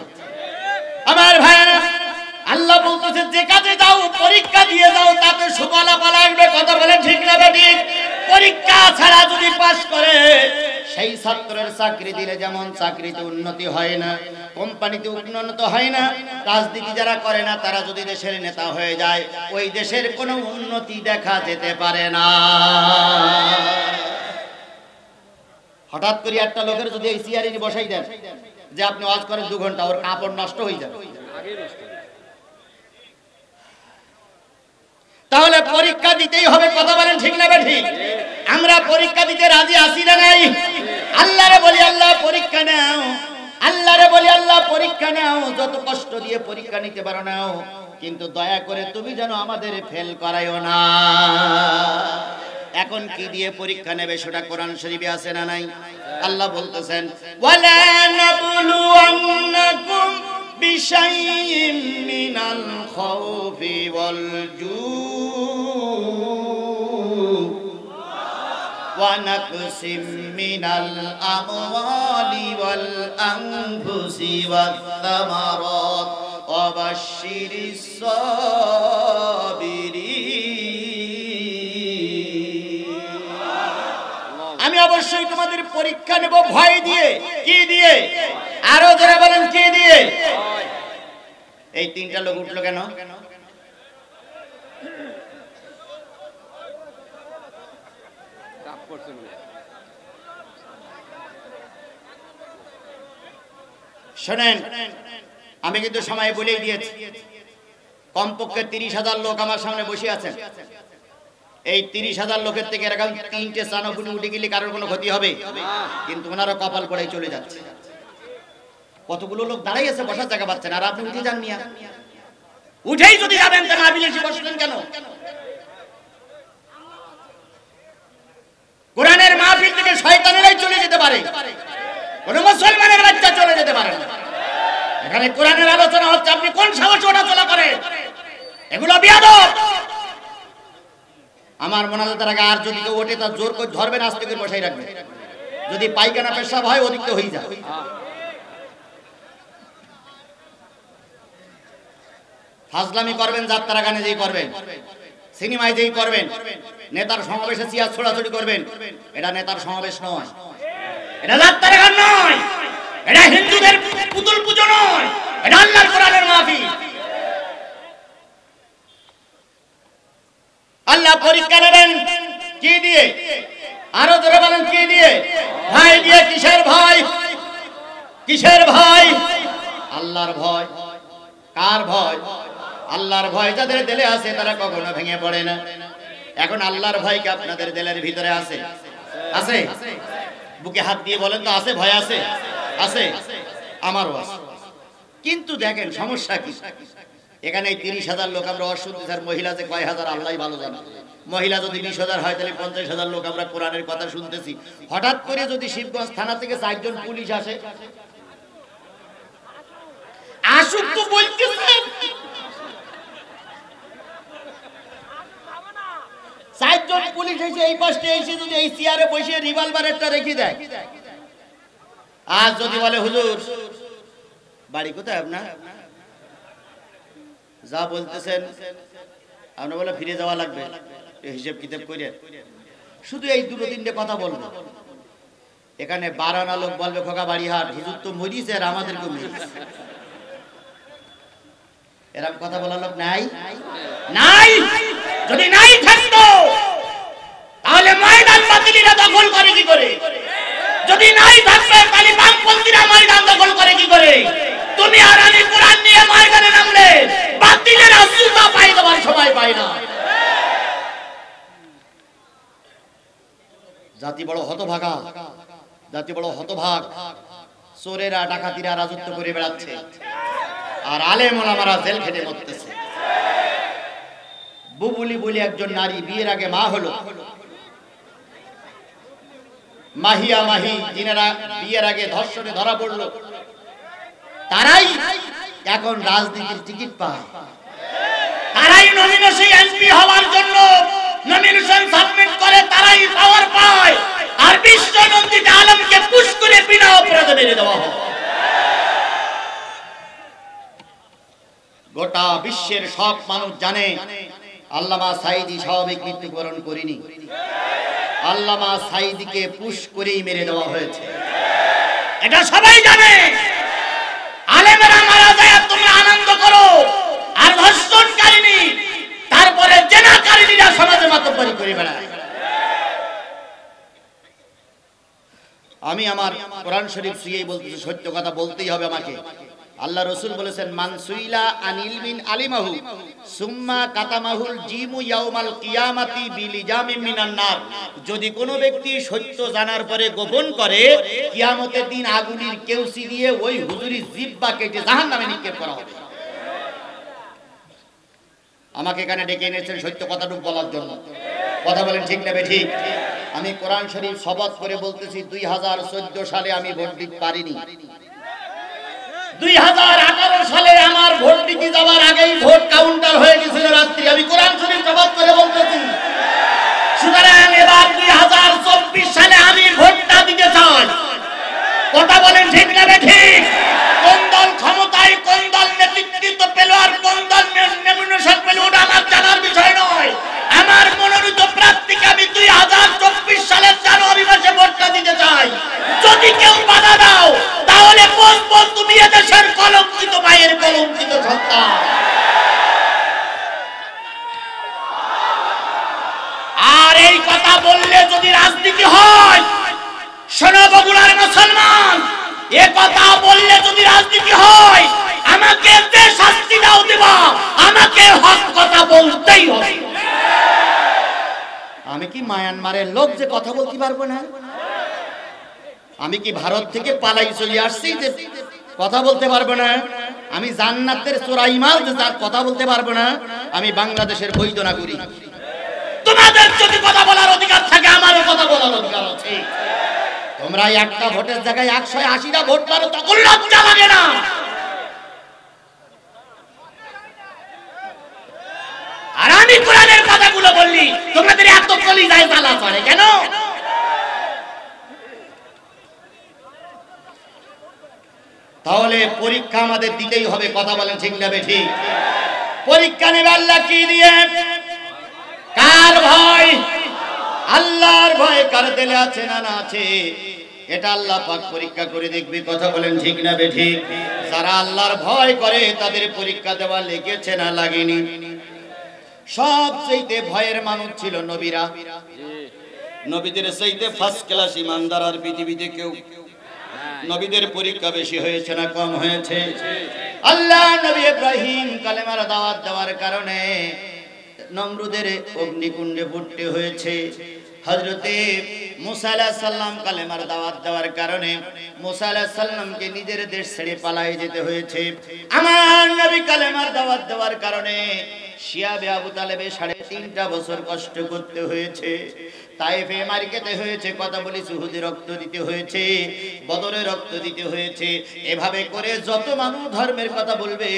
আমার ভাইরা, আল্লাহ বলতেছে যে কাজে যাও পরীক্ষা দিয়ে যাও, তাতে সুফলাফল আসবে। কথা বলেন ঠিক না বেঠিক? পরীক্ষা ছাড়া যদি পাস করে সেই ছাত্রের চাকরি দিলে যেমন চাকরিতে উন্নতি হয় না, কোম্পানিতে উন্নত হয় না, রাজনীতি যারা করে না তারা যদি দেশের নেতা হয়ে যায় ওই দেশের কোনো উন্নতি দেখা যেতে পারে না। হঠাৎ করে একটা লোকের যদি এই চেয়ারে বসাই দেন যে আপনি ওয়াজ করেন 2 ঘন্টা, ওর কাপড় নষ্ট হয়ে যাবে। তাহলে পরীক্ষা দিতেই হবে। কথা বলেন ঠিক না বেঠিক? আমরা পরীক্ষা দিতে রাজি আছি না নাই? আল্লাহরে বলি আল্লাহ পরীক্ষা নাও, আল্লাহরে বলি আল্লাহ পরীক্ষা নাও, যত কষ্ট দিয়ে পরীক্ষা নিতে পারো নাও, কিন্তু দয়া করে তুমি যেন আমাদের ফেল করাইও না। এখন কি দিয়ে পরীক্ষা নেবে সেটা কোরআন শরীফে আছে না নাই? আল্লাহ বলতেছেন ওয়ালা নাবলুওয়ান্নাকুম বিশাইইম মিনাল খাউফি ওয়াল জুই ওয়া নাকসিম মিনাল আমওয়ালি ওয়াল আনফুসি ওয়াত তামারাত ওয়া বাশশিরিস সাবিরিন। আমি অবশ্যই তোমাদের পরীক্ষা নেব ভয় দিয়ে। কি দিয়ে? আরো যারা বলেন কি দিয়ে? এই 3টা লোক উঠলো কেন? শোনেন, আমি কিন্তু সময় বলেই দিয়েছি, কমপক্ষে 30,000 লোক আমার সামনে বসে আছেন। এই 30,000 লোকের থেকে এরকম 3টে চানকুনি উঠে গেলে কারোর কোনো ক্ষতি হবে? কিন্তু ওনারা কপাল পড়াই চলে যাচ্ছে। কতগুলো লোক দাঁড়াই আছে, বসার জায়গা পাচ্ছেন, আর আপনি উঠে যান মিয়া। উঠেই যদি যাবেন তা না বিলেসি বসলেন কেন? কোরআনের মাহফিল থেকে শয়তানেরাই চলে যেতে পারে, কোন মুসলমানের বাচ্চা চলে যেতে পারে না। এখানে কোরআনের আলোচনা হচ্ছে, আপনি কোন সাহসে ওটা চলা করেন? এগুলো বিয়াদব। আমার মোনাজাতের আগে আর যদি কেউ ওঠে তার জোর করে ধরবেন, আস্তে করে বসাই রাখবেন। যদি পায়খানা পেশাব হয় অধিক হয়ে যায়। ফাজলামি করবেন, যাত্রা গানে যেই করবেন, সিনেমায় যেই করবেন, নেতার সমাবেশে চেয়ার ছোড়াছুড়ি করবেন, এটা নেতার সমাবেশ নয়, এটা যাত্রা গান নয়, এটা হিন্দুদের পুতুল পুজো নয়, এটা আল্লাহর কোরআনের মাহফিল। আল্লাহ পরীক্ষা নেবেন কি দিয়ে? আরো জোরে বলেন কি দিয়ে? ভাই দিয়ে। কিসের ভয়? কিসের ভয়? আল্লাহর ভয়। কার ভয়? আল্লাহর ভয় যাদের দিলে আছে তারা কখনো ভেঙে পড়ে না। এখন আল্লাহর ভয় কি আপনাদের দিলের ভিতরে আছে? আছে? বুকে হাত দিয়ে বলেন তো আছে? ভয় আছে? আছে? আমারও আছে। কিন্তু দেখেন সমস্যা কি, এখানে 30,000 লোক আমরা অশুদ্ধ, স্যার মহিলা যে কয় হাজার আল্লাহই ভালো জানে। মহিলা যদি 20,000 হয় তাহলে 50,000 লোক আমরা কোরআনের কথা শুনতেছি। হঠাৎ করে যদি শিবগঞ্জ থানা থেকে 4 জন পুলিশ আসে, আসুক তো বলতেছেন, 4 জন পুলিশ এসে এই পাশে এসে যদি এই চেয়ারে বসে রিভলভারটা রেখে দেয়, আর যদি বলে হুজুর বাড়ি কোথায় আপনার, যা বলতেছেন আপনি বলে ফিরে যাওয়া লাগবে, হিসেব কিতাব করে শুধু এই 2-3টে কথা বলবো। এখানে 12 লোক বলবে খোকা বাড়িহাট, হুজুর তো মরিছে আর আমাদেরকে মরিছে। এরকম কথা বলার লোক নাই? নাই। যদি নাই থাকতো তাহলে ময়দান বাতিলিরা দখল করে কি করে? যদি নাই থাকবে তাহলে বামপন্থীরা ময়দান দখল করে কি করে? তুমি আর আমি কোরআন নিয়ে ময়দানে নামলে বাতিলেরা জুতা পাই দেওয়ার সময় পায় না। জাতি বড় হতভাগা, জাতি বড় হতভাগ। চোরেরা ডাকাতিরা রাজত্ব করে বেড়াচ্ছে আর আলেম ওলামারা জেল খেটে মরতেছে। বুবুলি বলে একজন নারী বিয়ের আগে মা হলো, মাহিয়া মাহি যিনারা বিয়ের আগে ধর্ষণে ধরা পড়লো, তারাই এখন রাজনীতির টিকিট পায়, তারাই নমিনেশন এমপি হওয়ার জন্য নমিনেশন সাবমিট করে, তারাই পাওয়ার পায়। আর বিশ্ব নন্দিত আলমকে পুশ করে বিনা অপরাধে মেরে দেওয়া হয়। গোটা বিশ্বের সব মানুষ জানে আল্লামা সাঈদী স্বাভাবিক মৃত্যুবরণ করেনি, আল্লামা সাঈদীকে পুশ করেই মেরে দেওয়া হয়েছে, এটা সবাই জানে। আলেমেরা মারা যায় তোমরা আনন্দ করো, আর ধর্ষণকারিনী তারপরে জেনাকারিনীরা সমাজে মাতব্বরি করে বেড়ায়। আমি আমার কোরআন শরীফ ছুঁয়েই বলতেছি, সত্য কথা বলতেই হবে আমাকে। আল্লাহ রাসূল বলেছেন মান সুইলা আনিল মিন আলিমাহু সুম্মা কাতামাহুল জিমু ইয়াউমাল কিয়ামাতি বিলিজামিন মিনান নার। যদি কোনো ব্যক্তি সত্য জানার পরে গোপন করে, কিয়ামতের দিন আগুনের কেউসি দিয়ে ওই হুজুরি জিহ্বা কেটে জাহান্নামে নিক্ষেপ করা হবে। আমাকে এখানে ডেকে এনেছেন সত্য কথাটুকু বলার জন্য। কথা বলেন ঠিক না বেঠিক? আমি কোরআন শরীফ শপথ করে বলতেছি 2014 সালে আমি ভোট দিতে পারিনি। 2018 সালে আমার ভোট দিতে যাওয়ার আগেই ভোট কাউন্টার হয়ে গেছিল রাত্রি। আমি কোরআন শরীফ শপথ করে বলতেছি। সুতরাং এবার 2024 সালে আমি ভোটটা দিতে চাই। কথা বলেন ঠিক না বেঠিক? কোন দল ক্ষমতায়, কোন দল নেতৃত্ব পেল আর কোন দল নমিনেশন পেল ওটা আমার জানার বিষয় নয়। আমার মনোনীত প্রার্থীকে আমি 2024 সালের জানুয়ারি মাসে ভোটটা দিতে চাই। যদি কেউ বাধা দাও তাহলে বলবো তুমি এদেশের কলঙ্কিত মায়ের কলঙ্কিত সন্তান। আর এই কথা বললে যদি রাজনীতি হয়, শোনো বগুড়ার মুসলমান, এ কথা বললে যদি রাজনীতি হয়, আমাকে যে শাস্তি দাও দিবা, আমাকে হক কথা বলতেই হবে। আমি কি মায়ানমারের লোক যে কথা বলতে পারবো না? আমি কি ভারত থেকে পালাই চলে আসছি যে কথা বলতে পারবো না? আমি জান্নাতের চোরাই মাল যে তার কথা বলতে পারবো না? আমি বাংলাদেশের বৈধ নাগরিক। তোমাদের যদি কথা বলার অধিকার থাকে, আমারও কথা বলার অধিকার আছে। তোমরা একটা ভোটের জায়গায় 180টা ভোট পারো, তখন লজ্জা লাগে না? আর আমি কোরআনের কথাগুলো বললি তোমাদের এত কলিজায় জ্বালা চড়ে কেন? তাহলে পরীক্ষা আমাদের দিতেই হবে। কথা বলেন ঠিক না বেঠিক? পরীক্ষা নেবে আল্লাহ কি দিয়ে? কার ভয়? আল্লাহর ভয় কার দিলে আছে না না আছে? এটা আল্লাহ পাক পরীক্ষা করে দেখবে। কথা বলেন ঠিক না বেঠিক? যারা আল্লাহর ভয় করে তাদের পরীক্ষা দেওয়া লেগেছে না লাগেনি? সবচেয়ে ভয়ের মানুষ ছিল নবীরা। নবীদের চাইতে ফার্স্ট ক্লাস ইমানদার আর পৃথিবীতে কেউ। নবীদের পরীক্ষা বেশি হয়েছে না কম হয়েছে? আল্লাহ নবী ইব্রাহিম কালেমার দাওয়াত দেওয়ার কারণে নমরুদের অগ্নিকুণ্ডে পড়তে হয়েছে। হযরতে মুসা আলাইহিস সালাম কালেমার দাওয়াত দেওয়ার কারণে মুসা আলাইহিস সালামকে নিজের দেশ ছেড়ে পালিয়ে যেতে হয়েছে। আমার নবী কালেমার দাওয়াত দেওয়ার কারণে শিয়াবে আবু তালেবে 3.5 বছর কষ্ট করতে হয়েছে। তায়েফে মার খেতে হয়েছে, কথা বলি উহুদে রক্ত দিতে হয়েছে, বদরে রক্ত দিতে হয়েছে। এভাবে করে যত মানুষ ধর্মের কথা বলবে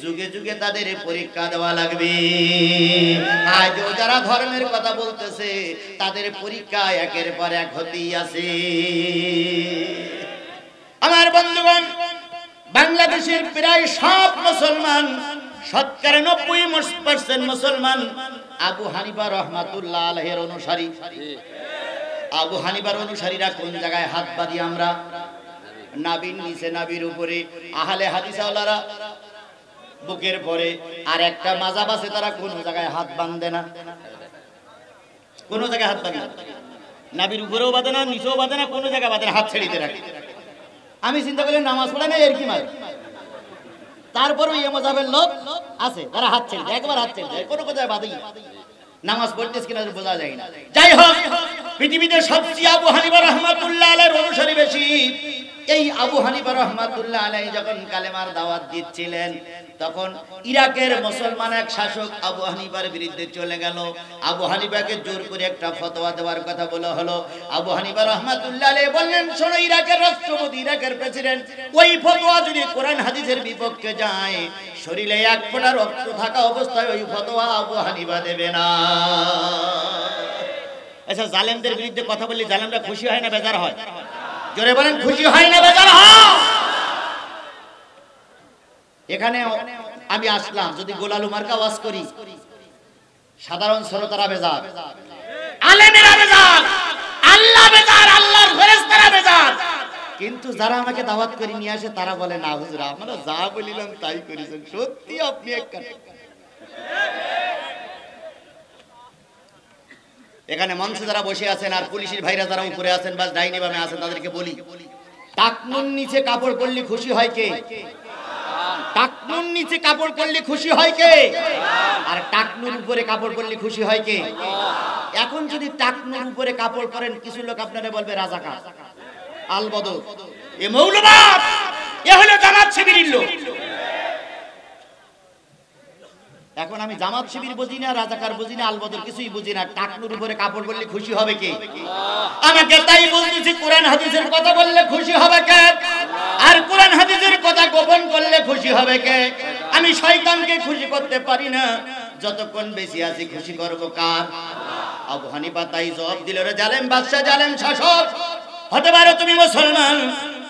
যুগে যুগে তাদের পরীক্ষা দেওয়া লাগবে। আজও যারা ধর্মের কথা বলতেছে তাদের পরীক্ষা একের পর এক হতেই আছে। আমার বন্ধুগণ, বাংলাদেশের প্রায় সব মুসলমান, শতকরা 90% মুসলমান আবু হানিফা রাহমাতুল্লাহ আলাইহির অনুসারী। আবু হানিফার অনুসারীরা কোন জায়গায় হাত বাঁধি আমরা? নাবির নিচে, নাবির উপরে। আহলে হাদিস ওয়ালারা বুকের পরে। আর একটা মাযহাব আছে তারা কোন জায়গায় হাত বাঁধে না, কোন জায়গায় হাত বাঁধে না। নাবির উপরেও বাঁধে না, নিচেও বাঁধে না, কোন জায়গায় বাঁধে না, হাত ছেড়ে দিতে রাখে। আমি চিন্তা করলে নামাজ পড়ে না এর কি মার? তারপরেও এই মাযহাবের লোক আছে তারা হাত ছেড়ে দেয়, একবার হাত ছেড়ে দেয়, কোনো কোথায় বাঁধেই না। নামাজ পড়তেছ কিনা বোঝা যায় না। যাই হোক, পৃথিবীতে সবচেয়ে আবু হানিফা রাহমাতুল্লাহ আলাইহির অনুসারী বেশি। এই আবু হানিফা রাহমাতুল্লাহ আলাইহি যখন কালেমার দাওয়াত দিচ্ছিলেন তখন ইরাকের মুসলমান এক শাসক আবু হানিফার বিরুদ্ধে চলে গেল। আবু হানিফাকে জোর করে একটা ফতোয়া দেওয়ার কথা বলা হলো। আবু হানিফা রাহমাতুল্লাহ আলাইহি বললেন, শোনো ইরাকের রাষ্ট্রপতি, ইরাকের প্রেসিডেন্ট, ওই ফতোয়া যদি কোরআন হাদিসের বিপক্ষে যায়, শরীরে এক ফোঁটা রক্ত থাকা অবস্থায় ওই ফতোয়া আবু হানিফা দেবে না। আচ্ছা, জালেমদের বিরুদ্ধে কথা বললে জালেমরা খুশি হয় না বেজার হয়? জোরে বলেন, খুশি হয় না বেজার হয়? এখানে আমি আসলাম, যদি গোলালু মার্কা ওয়াজ করি, সাধারণ শ্রোতারা বেজার, আলেমেরা বেজার, আল্লাহ বেজার, আল্লাহর ফেরেশতারা বেজার। কিন্তু যারা আমাকে দাওয়াত করে নিয়ে আসে তারা বলে, না হুজুর, আমরা যা বলিলাম তাই করেছেন, সত্যি আপনি এক কাজ। এখানে মঞ্চে যারা বসে আছেন আর পুলিশের ভাইরা যারা উপরে আছেন বা ডাইনি বামে আছেন তাদেরকে বলি, টাকনুর নিচে কাপড় পরলে খুশি হয় কে? টাকনুর নিচে কাপড় পরলে খুশি হয় কে? আর টাকনুর উপরে কাপড় পরলে খুশি হয় কে? এখন যদি টাকনুর উপরে কাপড় পরেন, কিছু লোক আপনারা বলবে রাজাকার, আলবদর, এ মৌলবাদ, এ হলো জামাত শিবিরের লোক। এখন আমি জামাত শিবির বুঝি না, রাজাকার বুঝি না, আলবদর কিছুই বুঝি না। টাকনুর উপরে কাপড় পরলে খুশি হবে কে? আমাকে তাই বলতেছি, কোরআন হাদিসের কথা বললে খুশি হবে কে? আর কোরআন হাদিসের কথা গোপন করলে খুশি হবে কে? আমি শয়তানকে খুশি করতে পারি না, যতক্ষণ বেশি আছি খুশি করব কার? আবু হানিফা তাই জবাব দিল, রে জালেম বাদশা, জালেম শাসক, হতে পারো তুমি মুসলমান,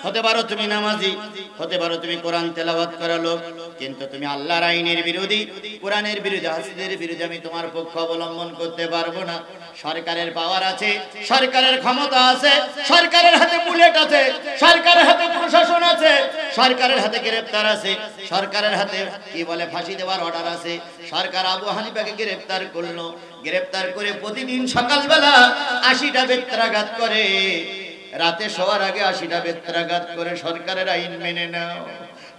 হতে পারো তুমি নামাজি, হতে পারো তুমি কোরআন তেলাওয়াত করা লোক, কিন্তু তুমি আল্লাহর আইনের বিরোধী, কোরআনের বিরোধী, হাদিসের বিরোধী আমি তোমার পক্ষ অবলম্বন করতে পারবো না। সরকারের পাওয়ার আছে, সরকারের ক্ষমতা আছে, সরকারের হাতে বুলেট আছে, সরকারের হাতে প্রশাসন আছে, সরকারের হাতে গ্রেফতার আছে, সরকারের হাতে কি বলে ফাঁসি দেওয়ার অর্ডার আছে। সরকার আবু হানিফাকে গ্রেফতার করলো, গ্রেফতার করে প্রতিদিন সকালবেলা 80টা বেত্রাঘাত করে, রাতে শোয়ার আগে 80টা বেত্রাঘাত করে। সরকারের আইন মেনে নাও।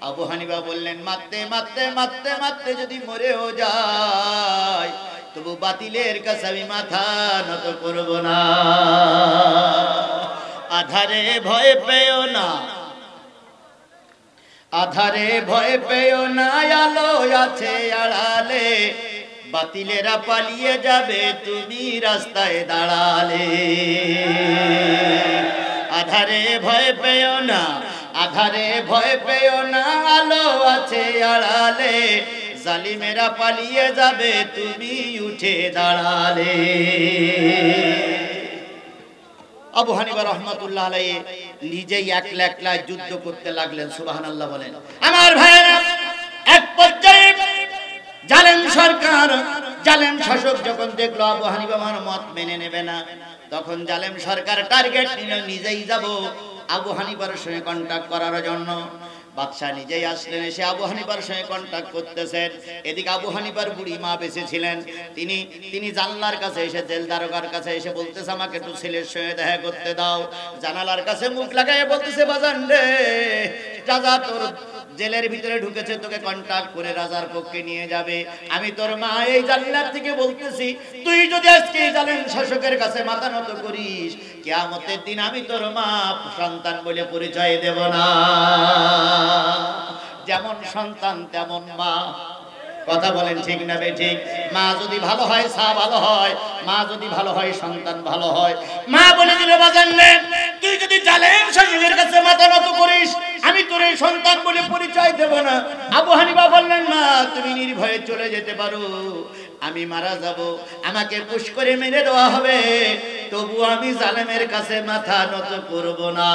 আবু হানিফা বললেন, মারতে মারতে মারতে মারতে যদি মরেও যায় তবু বাতিলের কাছে আমি মাথা নত করব না। আধারে ভয় পেও না, আধারে ভয় পেও না, আলো আছে আড়ালে, বাতিলেরা পালিয়ে যাবে তুমি রাস্তায় দাঁড়ালে। আধারে ভয় পেও না, আধারে ভয় পেও না, আলো আছে আড়ালে, জালিমেরা পালিয়ে যাবে তুমি উঠে দাঁড়ালে। আবু হানিফা রাহমাতুল্লাহ আলাইহি নিজেই একলা একলা যুদ্ধ করতে লাগলেন। সুবহানাল্লাহ বলেন। আমার ভাইরা, এক পর্যায়ে জালেম সরকার, জালেম শাসক যখন দেখলো আবু হানিফা আমার মত মেনে নেবে না, তখন জালেম সরকার টার্গেট নিল নিজেই যাব আবু হানিফার সঙ্গে কন্টাক্ট করার জন্য। বাদশা নিজেই আসলেন, এসে আবু হানিফার সঙ্গে কন্টাক্ট করতেছেন। এদিকে আবু হানিফার বুড়ি মা বেঁচে ছিলেন, তিনি জানলার কাছে এসে, জেল দারোগার কাছে এসে বলতেছে আমাকে একটু ছেলের সঙ্গে দেখা করতে দাও। জানালার কাছে মুখ লাগাইয়ে বলতেছে বাজান রে, রাজা তোর জেলের ভিতরে ঢুকেছে, তোকে কন্টাক্ট করে রাজার পক্ষে নিয়ে যাবে। আমি তোর মা এই জান্নাত থেকে বলতেছি, তুই যদি আজকে জালেম শাসকের কাছে মাথা নত করিস, কিয়ামতের দিন আমি তোর মা সন্তান বলে পরিচয় দেব না। যেমন সন্তান তেমন মা। কথা বলেন ঠিক না বেঠিক? মা যদি ভালো হয় সা ভালো হয়, মা যদি ভালো হয় সন্তান ভালো হয়। মা বলে দিল বাজান রে, তুই যদি জালেম শাসকের কাছে মাথা নত করিস, আমি তোর এই সন্তান বলে পরিচয় দেব না। আবু হানিফা বললেন মা তুমি নির্ভয়ে চলে যেতে পারো, আমি মারা যাব, আমাকে পুশ করে মেরে দেওয়া হবে, তবু আমি জালেমের কাছে মাথা নত করব না।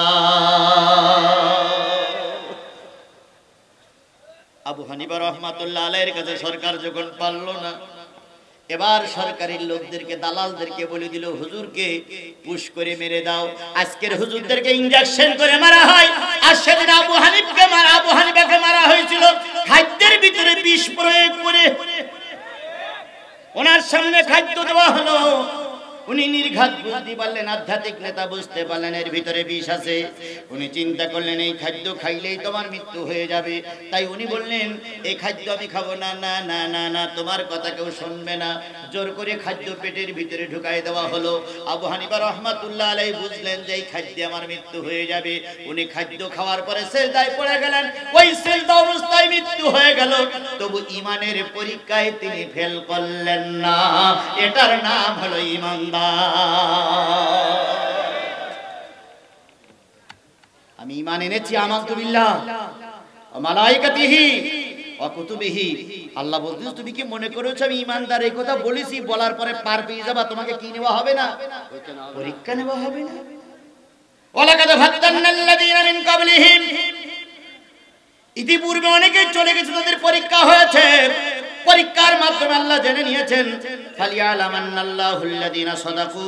আবু হানিফা রাহমাতুল্লাহ আলাইহির কাছে সরকার যখন পারল না, এবার সরকারি লোকদেরকে, দালালদেরকে বলে দিল হুজুরকে পুশ করে মেরে দাও। আজকের হুজুরদেরকে ইনজেকশন করে মারা হয়, আর সেদিন আবু হানিফাকে মারা হয়েছিল খাদ্যের ভিতরে বিষ প্রয়োগ করে। ওনার সামনে খাদ্য দেওয়া হলো, উনি নির্ঘাত বুঝতে পারলেন, আধ্যাত্মিক নেতা বুঝতে পারলেন এর ভিতরে বিষ আছে। উনি চিন্তা করলেন এই খাদ্য খাইলেই তোমার মৃত্যু হয়ে যাবে। তাই উনি বললেন এই খাদ্য আমি খাবো না। না না না না, তোমার কথা কেউ শুনবে না। জোর করে খাদ্য পেটের ভিতরে ঢুকাই দেওয়া হলো। আবু হানিফা রাহমাতুল্লাহ আলাইহি বুঝলেন যে এই খাদ্যে আমার মৃত্যু হয়ে যাবে। উনি খাদ্য খাওয়ার পরে সিজদায় পড়ে গেলেন। ওই সিজদা অবস্থায় মৃত্যু হয়ে গেল, তবু ঈমানের পরীক্ষায় তিনি ফেল করলেন না। এটার নাম হলো ঈমানদার। আমি ঈমান এনেছি আমানতু বিল্লাহ ওয়া মালাইকাতিহি ওয়া কুতুবিহি। আল্লাহ বলতেছে তুমি কি মনে করেছো আমি ঈমানদার? এই কথা বলেছি, বলার পরে পার পেয়ে যাবা, তোমাকে কি নেওয়া হবে না? পরীক্ষা নেওয়া হবে না। ওয়ালাকাদ ফাত্তানাল্লাযীনা মিন ক্বাবলিহিম, ইতিপূর্বে অনেকে চলে গেছে, তাদের পরীক্ষা হয়েছে। পরীক্ষার মাধ্যমে আল্লাহ জেনে নিয়েছেন ফালিয়ালামান্নাল্লাহুল্লাযীনা সাদাকু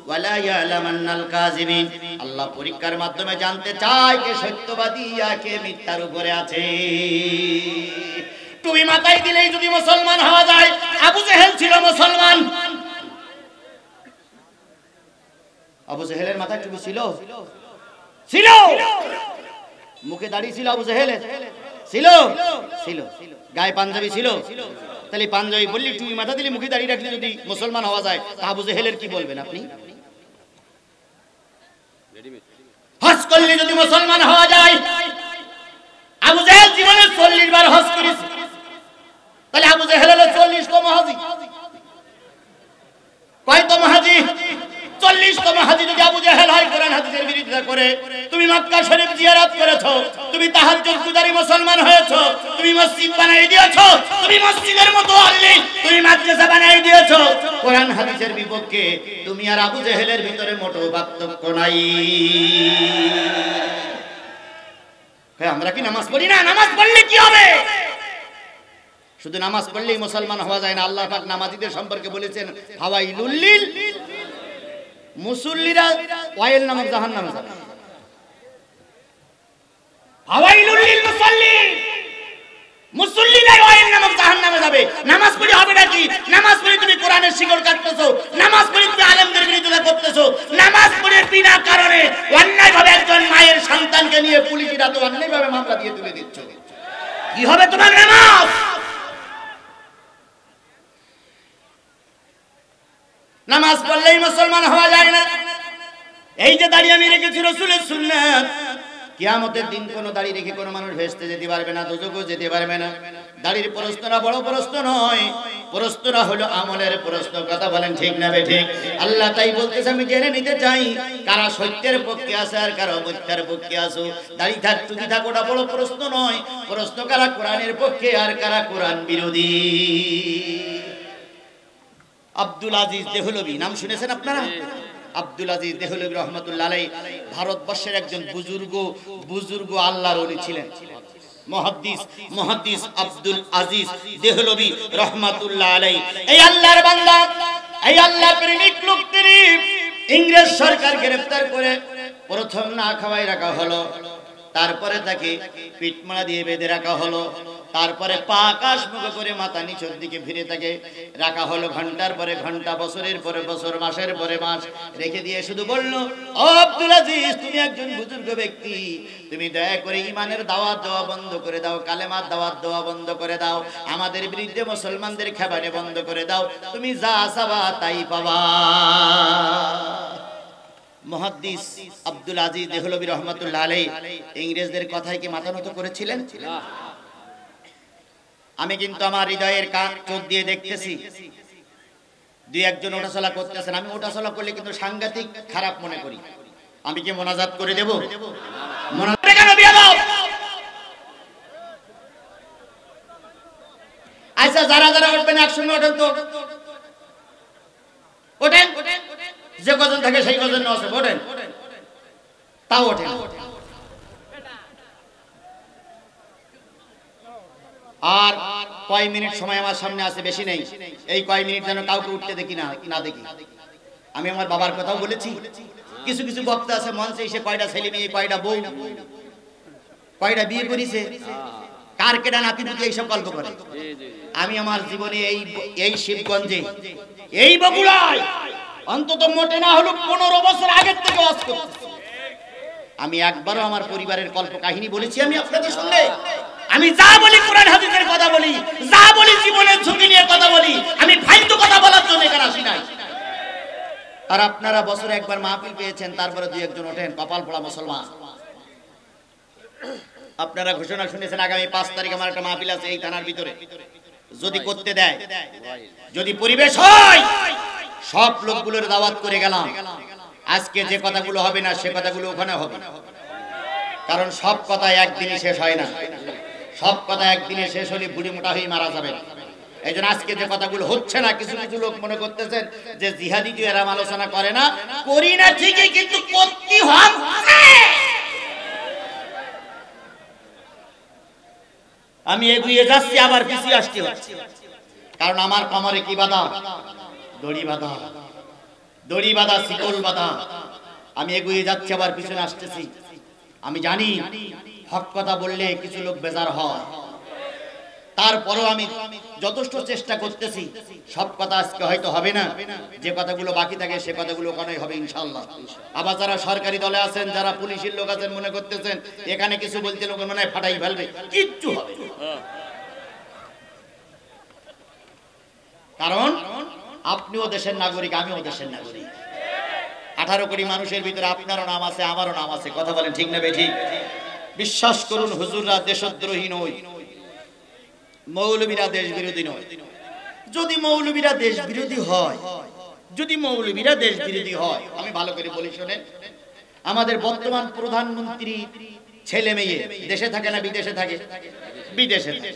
ওয়া লা ইয়ালামান্নাল কাযিবিন। আল্লাহ পরীক্ষার মাধ্যমে জানতে চায় কে সত্যবাদী আর কে মিথ্যার উপরে আছে। টুপি মাথায় দিলেই যদি মুসলমান হওয়া যায়, আবু জেহেল ছিল মুসলমান। আবু জেহেলের মাথায় টুপি ছিল? ছিল। মুখে দাড়ি ছিল আবু জেহেলের? ছিল। ছিল। গায়ে পাঞ্জাবি ছিল? তাহলে পাঞ্জাবি বললি, টুপি মাথা দিলে, মুখে দাড়ি রাখলে যদি মুসলমান হওয়া যায়, তা আবু জেহেলের কি বলবেন আপনি? হজ করলে যদি মুসলমান হওয়া যায়, আবু জেহেল জীবনে 40 বার হজ করেছে, তাহলে আবু জেহেল হলো 40তম হাজী। কয়তম হাজী? 40তম হাজী যদি আবু জেহেল হয়, কোরআন হাদিসের বিরোধিতা করে। তুমি মক্কা শরীফ জিয়ারত করেছো, তুমি তাহাজ্জুদ গুজারি মুসলমান হয়েছো, তুমি মসজিদ বানাই দিয়েছো, তুমি মসজিদের মতো আল্লি, তুমি মাদ্রাসা বানাই দিয়েছো। কোরআন হাদিসের বিপক্ষে তুমি আর আবু জেহেলের ভিতরে মোটো পার্থক্য নাই। আমরা কি নামাজ পড়ি না? নামাজ পড়লে কি হবে? শুধু নামাজ পড়লেই মুসলমান হওয়া যায় না। আল্লাহ পাক নামাজীদের সম্পর্কে বলেছেন ফাওয়াইলুল লিল মুসল্লিরা ওয়াইল নামক জাহান্নামে যাবে। ফাওয়াইলুল লিল মুসাল্লিন, মুসল্লিরা ওয়াইল নামক জাহান্নামে যাবে। নামাজ পড়ে হবে নাকি? নামাজ পড়ে তুমি কোরআনের শিকড় কাটতেছো, নামাজ পড়ে তুমি আলেমদের বিরোধিতা করতেছো, নামাজ পড়ে বিনা কারণে অন্যায়ভাবে একজন মায়ের সন্তানকে নিয়ে পুলিশরা তো অন্যায়ভাবে মামলা দিয়ে তুলে দিচ্ছ। কি হবে তোমার নামাজ? নামাজ পড়লেই মুসলমান হওয়া যায় না। এই যে দাড়ি আমি রেখেছি রাসূলের সুন্নাত, কিয়ামতের দিন কোন দাড়ি রেখে কোন মানুষ ভেস্তে যেতে পারবে না, দোজখও যেতে পারবে না। দাড়ির প্রশ্নটা বড় প্রশ্ন নয়, প্রশ্নটা হলো আমলের প্রশ্ন। কথা বলেন ঠিক না বেঠিক? আল্লাহ তাই বলতেছে আমি জেনে নিতে চাই কারা সত্যের পক্ষে আছে আর কারা মিথ্যার পক্ষে আছে। দাড়ি থাক টুপি থাক ওটা বড় প্রশ্ন নয়, প্রশ্ন কারা কোরআনের পক্ষে আর কারা কোরআন বিরোধী। আব্দুল আজিজ দেহলভী নাম শুনেছেন আপনারা? আব্দুল আজিজ দেহলভী রহমাতুল্লাহ আলাইহি ভারতবর্ষের একজন বুজুর্গ আল্লাহর ওলি ছিলেন। মুহাদ্দিস আব্দুল আজিজ দেহলভী রাহমাতুল্লাহ আলাইহি। এই আল্লাহর বান্দা, এই আল্লাহর প্রেমিক লোকটি ইংরেজ সরকার গ্রেফতার করে প্রথম না খাওয়াই রাখা হলো, তারপরে তাকে পিটমারা দিয়ে বেঁধে রাখা হলো, তারপরে পা আকাশ মুখ করে মাথা নিচের দিকে ফিরে তাকে রাখা হলো ঘন্টার পরে ঘন্টা, বছরের পরে বছর, মাসের পরে মাস রেখে দিয়ে শুধু বলল, ও আব্দুল আজিজ, তুমি একজন বুজুর্গ ব্যক্তি, তুমি দয়া করে ঈমানের দাওয়াত দেওয়া বন্ধ করে দাও, কালেমার দাওয়াত দেওয়া বন্ধ করে দাও, আমাদের বিরুদ্ধে মুসলমানদের খেবানে বন্ধ করে দাও, তুমি যা চাবা তাই পাবা। মুহাদ্দিস আব্দুল আজিজ দেহলভী রাহমাতুল্লাহ আলাইহি ইংরেজদের কথায় কি মাথা নত করেছিলেন? আমি কিন্তু আমার হৃদয়ের চোখ দিয়ে দেখতেছি দুই একজন ওঠাচলা করতেছেন। আমি ওঠাচলা করলে কিন্তু সাংঘাতিক খারাপ মনে করি। আমি কি মোনাজাত করে দেব? আচ্ছা, যারা যারা উঠবেন একসঙ্গে ওঠেন তো, ওঠেন, যে কজন থাকে সেই কজন আছে, ওঠেন, তাও ওঠেন। আর কয় মিনিট সময় আমার সামনে আছে, বেশি নেই। এই কয় মিনিট যেন কাউকে উঠতে দেখি না দেখি। আমি আমার বাবার কথাও বলেছি। কিছু কিছু বক্তা আছে মঞ্চে এসে কয়টা ছেলে মেয়ে, কয়টা বউ, কয়টা বিয়ে করেছে, কার কেডা নাতি পুতি এইসব গল্প করে। আমি আমার জীবনে এই শিবগঞ্জে, এই বগুড়ায় অন্তত মোটে না হলো 15 বছর আগের থেকে ওয়াজ করতেছি। আমি একবারও আমার পরিবারের কল্প কাহিনী বলেছি আমি আপনাদের সঙ্গে? আমি যা বলি কোরআন হাদিসের কথা বলি, যা বলি জীবনের ঝুঁকি নিয়ে কথা বলি। আমি ফালতু কথা বলার জন্য এখানে আসি নাই। আর আপনারা বছরে একবার মাহফিল পেয়েছেন, তারপরে দুই একজন ওঠেন, কপাল পোড়া মুসলমান। আপনারা ঘোষণা শুনেছেন আগামী 5 তারিখ আমার একটা মাহফিল আছে এই থানার ভিতরে। যদি করতে দেয়, যদি পরিবেশ হয়, সব লোকগুলোর দাওয়াত করে গেলাম। আজকে যে কথাগুলো হবে না সে কথাগুলো ওখানে হবে, কারণ সব কথা একদিনে শেষ হয় না। সব কথা একদিনে শেষ হলে বুড়ি মোটা হয়ে মারা যাবে। এই জন্য আজকে যে কথাগুলো হচ্ছে না, কিছু কিছু লোক মনে করতেছেন যে জিহাদি দিয়ে এরা আলোচনা করে না, করি না ঠিকই, কিন্তু করতে হচ্ছে। আমি এগিয়ে যাচ্ছি, আবার পিছিয়ে আসতে হচ্ছে, কারণ আমার কোমরে কি বাধা? দড়ি বাধা, দড়ি বাধা, শিকল বাধা। আমি এগিয়ে যাচ্ছি, আবার পিছনে আসতেছি। আমি জানি হক কথা বললে কিছু লোক বেজার হয়, তারপরেও আমি যথেষ্ট চেষ্টা করতেছি। সব কথা আজকে হয়তো হবে না, যে কথাগুলো বাকি থাকে সে কথাগুলো ওখানেই হবে ইনশাআল্লাহ। আবার যারা সরকারি দলে আছেন, যারা পুলিশের লোক আছেন, মনে করতেছেন এখানে কিছু বলতে লোক মনে হয় ফাটাই ফেলবে, কিচ্ছু হবে না। কারণ আপনিও দেশের নাগরিক, আমিও দেশের নাগরিক। 18 কোটি মানুষের ভিতরে আপনারও নাম আছে, আমারও নাম আছে। কথা বলেন ঠিক না বেঠিক? বিশ্বাস করুন, হুজুররা দেশদ্রোহী নয়, মৌলবীরা দেশ বিরোধী নয়। যদি মৌলবীরা দেশ বিরোধী হয়, যদি মৌলবীরা দেশ বিরোধী হয়, আমি ভালো করে বলি শোনেন, আমাদের বর্তমান প্রধানমন্ত্রী ছেলে মেয়ে দেশে থাকে না বিদেশে থাকে? বিদেশে থাকে।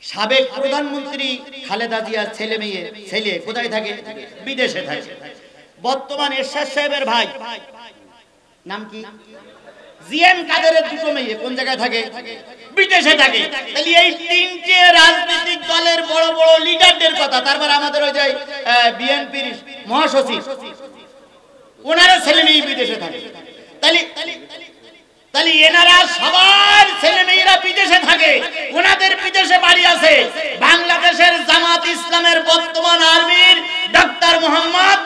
সাবেক প্রধানমন্ত্রী খালেদা জিয়ার ছেলে মেয়ে কোথায় থাকে? বিদেশে থাকে। বর্তমান এরশাদ সাহেবের ভাই নাম কি? জিএম কাদেরের দুটো মেয়ে কোন জায়গায় থাকে? বিদেশে থাকে। তাহলে এই তিনটে রাজনৈতিক দলের বড় বড় লিডারদের কথা, তারপর আমাদের ওই যে বিএনপির মহাসচিব, ওনারও ছেলে মেয়ে বিদেশে থাকে। তাহলে এনারা সবার ছেলে মেয়েরা বিদেশে থাকে, ওনাদের বিদেশে বাড়ি আছে। বাংলাদেশের জামাত ইসলামের বর্তমান আমির ডক্টর মোহাম্মদ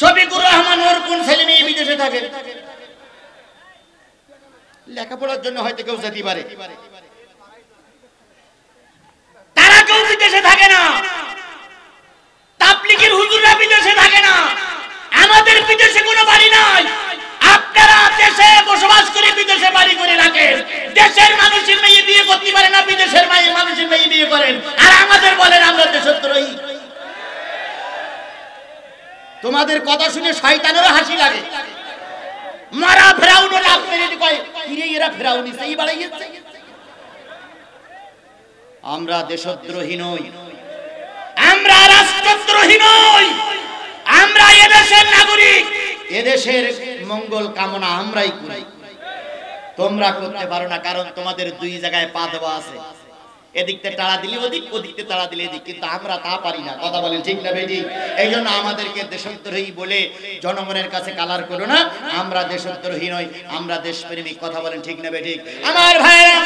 শফিকুর রহমান ওর কোন ছেলে মেয়ে বিদেশে থাকে? লেখাপড়ার জন্য হয়তো কেউ যেতে পারে, তারা কেউ বিদেশে থাকে না। তাবলীগের হুজুররা বিদেশে থাকে না। আমাদের বিদেশে কোনো বাড়ি নাই। আপনারা দেশে বসবাস করে বিদেশে বাড়ি করে রাখেন। দেশের মানুষের মেয়ে বিয়ে করতে পারে না, বিদেশের মানুষের মেয়ে বিয়ে করেন, আর আমাদের বলেন আমরা দেশদ্রোহী। তোমাদের কথা শুনে শয়তানেরও হাসি লাগে। মারা ফেরাউন লাভ মেরে কয় কিরে এরা ফেরাউনি সেই বাড়াইছে। আমরা দেশদ্রোহী নই, আমরা রাষ্ট্রদ্রোহী নই, আমরা এদেশের নাগরিক। এদেশের মঙ্গল কামনা আমরাই করি। তোমরা করতে পারো না, কারণ তোমাদের দুই জায়গায় পা দেওয়া আছে, এদিকতে তাড়া দিলে ওদিক, ওদিকতে তাড়া দিলে এদিক, কিন্তু আমরা তা পারি না। কথা বলেন ঠিক না বেটি? এই জন্য আমাদেরকে দেশদ্রোহী বলে জনগণের কাছে কালার করো না। আমরা দেশদ্রোহী নই, আমরা দেশপ্রেমিক। কথা বলেন ঠিক না বেটি? আমার ভাইরা,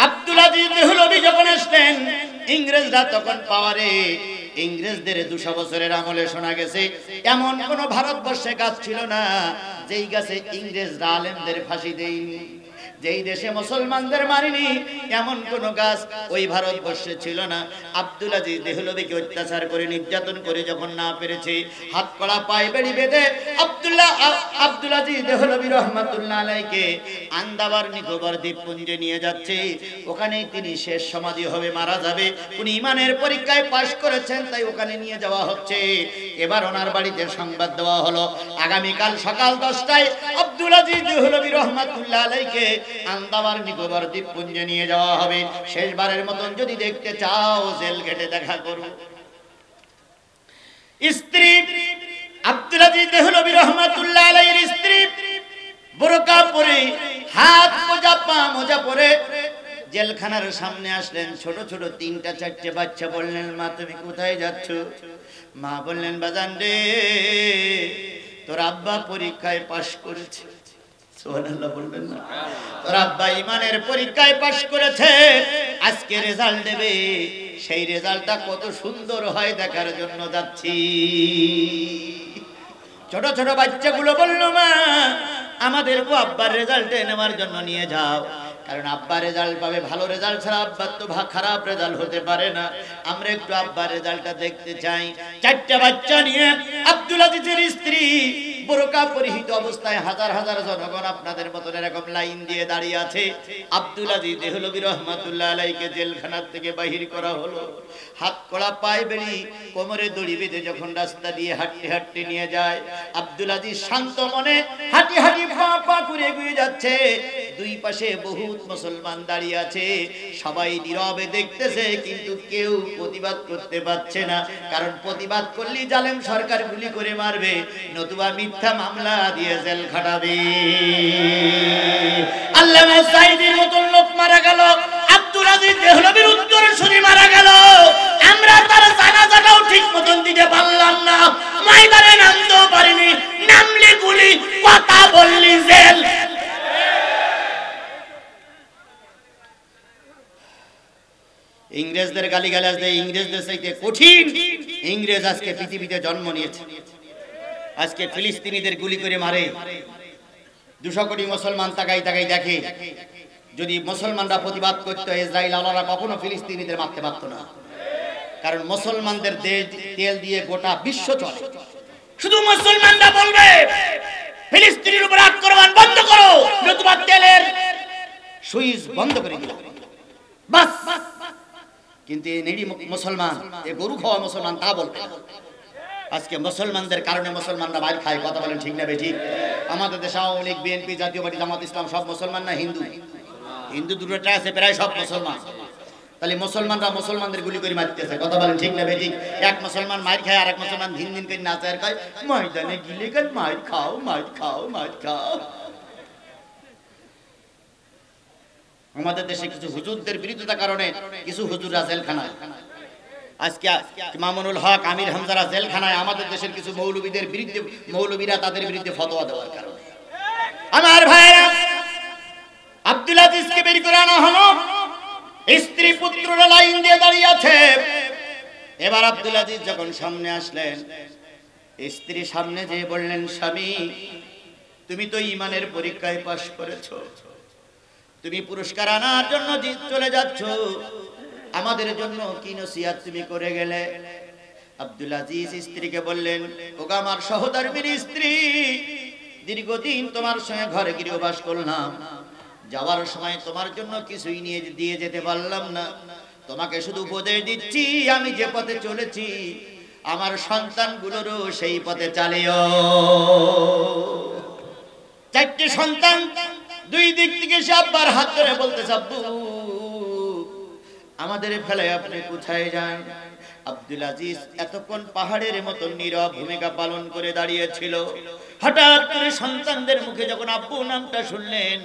আব্দুল আজিজ দেহলভী যখন আসলেন, ইংরেজরা তখন পাওয়ারে। ইংরেজদের 200 বছরের আমলে শোনা গেছে এমন কোন ভারতবর্ষে গাছ ছিল না যেই গাছে ইংরেজরা আলেমদের ফাঁসি দেয়নি, যেই দেশে মুসলমানদের মারিনি, এমন কোন গাছ ওই ভারতবর্ষে ছিল না। আব্দুল আজিজ দেহলভীকে অত্যাচার করে নির্যাতন করে যখন না পেরেছে, হাত কড়া পায়ে বেড়ি বেঁধে আব্দুল আজিজ দেহলভী রহমাতুল্লাহ আলাইকে আন্দামান নিকোবর দ্বীপপুঞ্জে নিয়ে যাচ্ছে। ওখানেই তিনি শেষ সমাধি হবে, মারা যাবে। উনি ইমানের পরীক্ষায় পাশ করেছেন, তাই ওখানে নিয়ে যাওয়া হচ্ছে। এবার ওনার বাড়িতে সংবাদ দেওয়া হলো, আগামীকাল সকাল 10টায় আব্দুল আজিজ দেহলভী রহমাতুল্লাহ আলাইকে আন্দামান নিকোবর দ্বীপপুঞ্জে নিয়ে যাওয়া হবে। শেষবারের মতন যদি দেখতে চাও, জেল গেটে দেখা করো। স্ত্রী আব্দুল আজিজ দেহলভী রহমাতুল্লাহ আলাইহির স্ত্রী বোরকা পরে, হাত মোজা, পা মোজা পরে জেলখানার সামনে আসলেন। ছোট ছোট 3-4টে বাচ্চা। বললেন, মা তুমি কোথায় যাচ্ছ? মা বললেন, বাজান রে, তোর আব্বা পরীক্ষায় পাশ করেছে। সুবহানাল্লাহ বলবেন না? তোর আব্বা ইমানের পরীক্ষায় পাশ করেছে, আজকে রেজাল্ট দেবে। সেই রেজাল্টটা কত সুন্দর হয় দেখার জন্য যাচ্ছি। ছোট ছোট বাচ্চাগুলো বলল, মা আমাদেরকে আব্বার রেজাল্ট নেওয়ার জন্য নিয়ে যাও, কারণ আব্বা রেজাল্ট পাবে। ভালো রেজাল্ট ছাড়া আব্বার তো খারাপ রেজাল্ট হতে পারে না। আমরা একটু আব্বার রেজাল্টটা দেখতে চাই। 4টা বাচ্চা নিয়ে আব্দুল আজিজের স্ত্রী বোরকা পরিহিত অবস্থায়, হাজার হাজার জনগণ আপনাদের মতন এরকম লাইন দিয়ে দাঁড়িয়ে আছে। আব্দুল আজিজ দেহলভী রহমাতুল্লাহ আলাইকে জেলখানার থেকে বাহির করা হলো। হাত কড়া পায়ে বেড়ি, কোমরে দড়ি বেঁধে যখন রাস্তা দিয়ে হাঁটতে হাঁটতে নিয়ে যায়, আব্দুল আজিজ শান্ত মনে হাঁটি হাঁটি পা পা করে এগিয়ে যাচ্ছে। দুই পাশে বহুত মুসলমান দাঁড়িয়ে আছে, সবাই নীরবে দেখতেছে, কিন্তু কেউ প্রতিবাদ করতে পারছে না। কারণ প্রতিবাদ করলে জালেম সরকার গুলি করে মারবে, নতুবা মিথ্যা মামলা দিয়ে জেল খাটাবে। আল্লামা সাঈদীর মতন লোক মারা গেল, আব্দুল আজিজ দেহলভীর উত্তরসূরি মারা গেল। আমরা তার জানাজাটাও ঠিক মতন দিতে পারলাম না, ময়দানে নামতেও পারিনি। নামলে গুলি, কথা বললি জেল। ইংরেজদের গালিগালাজ দেয়, ইংরেজদের চাইতে কঠিন ইংরেজ আজকে পৃথিবীতে জন্ম নিয়েছে। আজকে ফিলিস্তিনিদের গুলি করে মারে। 200 কোটি মুসলমান তাকাই তাকাই দেখে, যদি মুসলমানরা প্রতিবাদ করতে, ইসরায়েল আলারা কখনো ফিলিস্তিনিদের মারতে পারতো না। কারণ মুসলমানদের তেল দিয়ে গোটা বিশ্ব চলে। শুধু মুসলমানরা বলবে ফিলিস্তিনের উপর আক্রমণ বন্ধ করো, নতুবা তেলের সুইচ বন্ধ করে দিও, বাস। কিন্তু এই নেড়ি মুসলমান, এই গরু খাওয়া মুসলমান তা বলবে। আজকে মুসলমানদের কারণে মুসলমানরা মার খায়। কথা বলেন ঠিক না বেঠিক? আমাদের দেশে আওয়ামী লীগ, বিএনপি, জাতীয় পার্টি, জামাত ইসলাম সব মুসলমান না হিন্দু? হিন্দু দুটোটা আছে, প্রায় সব মুসলমান। তাহলে মুসলমানরা মুসলমানদের গুলি করে মারতেছে। কথা বলেন ঠিক না বেঠিক? এক মুসলমান মার খায়, আর এক মুসলমান দিন দিন করে নাচে আর কয় ময়দানে গিলে গেল মার খাও, মার খাও, মার খাও। আমাদের দেশে কিছু হুজুরদের বিরোধিতার কারণে কিছু হুজুররা জেলখানায়। আজকে মামুনুল হক, আমির হামজারা জেলখানায়। আমাদের দেশের কিছু মৌলবীদের বিরুদ্ধে, মৌলবীরা তাদের বিরুদ্ধে ফতোয়া দেওয়ার কারণে। আমার ভাইরা, আব্দুল আজিজকে বের করে আনা হলো। স্ত্রী পুত্ররা লাইন দিয়ে দাঁড়িয়ে আছে। এবার আব্দুল আজিজ যখন সামনে আসলেন, স্ত্রী সামনে যেয়ে বললেন, স্বামী তুমি তো ঈমানের পরীক্ষায় পাশ করেছো, তুমি পুরস্কার আনার জন্য চলে যাচ্ছ, আমাদের জন্য কি নসিহত তুমি করে গেলে? আব্দুল আজিজ স্ত্রীকে বললেন, ওগো আমার সহধর্মিণী স্ত্রী, দীর্ঘদিন তোমার সঙ্গে ঘরে গৃহবাস করলাম, যাওয়ার সময় তোমার জন্য কিছুই নিয়ে দিয়ে যেতে পারলাম না। তোমাকে শুধু উপদেশ দিচ্ছি, আমি যে পথে চলেছি আমার সন্তানগুলোরও সেই পথে চালিও। 4টে সন্তান, দুই দিক থেকে সে আব্বার হাত ধরে বলতেছে, আব্বু আমাদের ফেলে আপনি কোথায় যান? আব্দুল আজিজ এতক্ষণ পাহাড়ের মতো নীরব ভূমিকা পালন করে দাঁড়িয়েছিল। হঠাৎ করে সন্তানদের মুখে যখন আব্বু নামটা শুনলেন,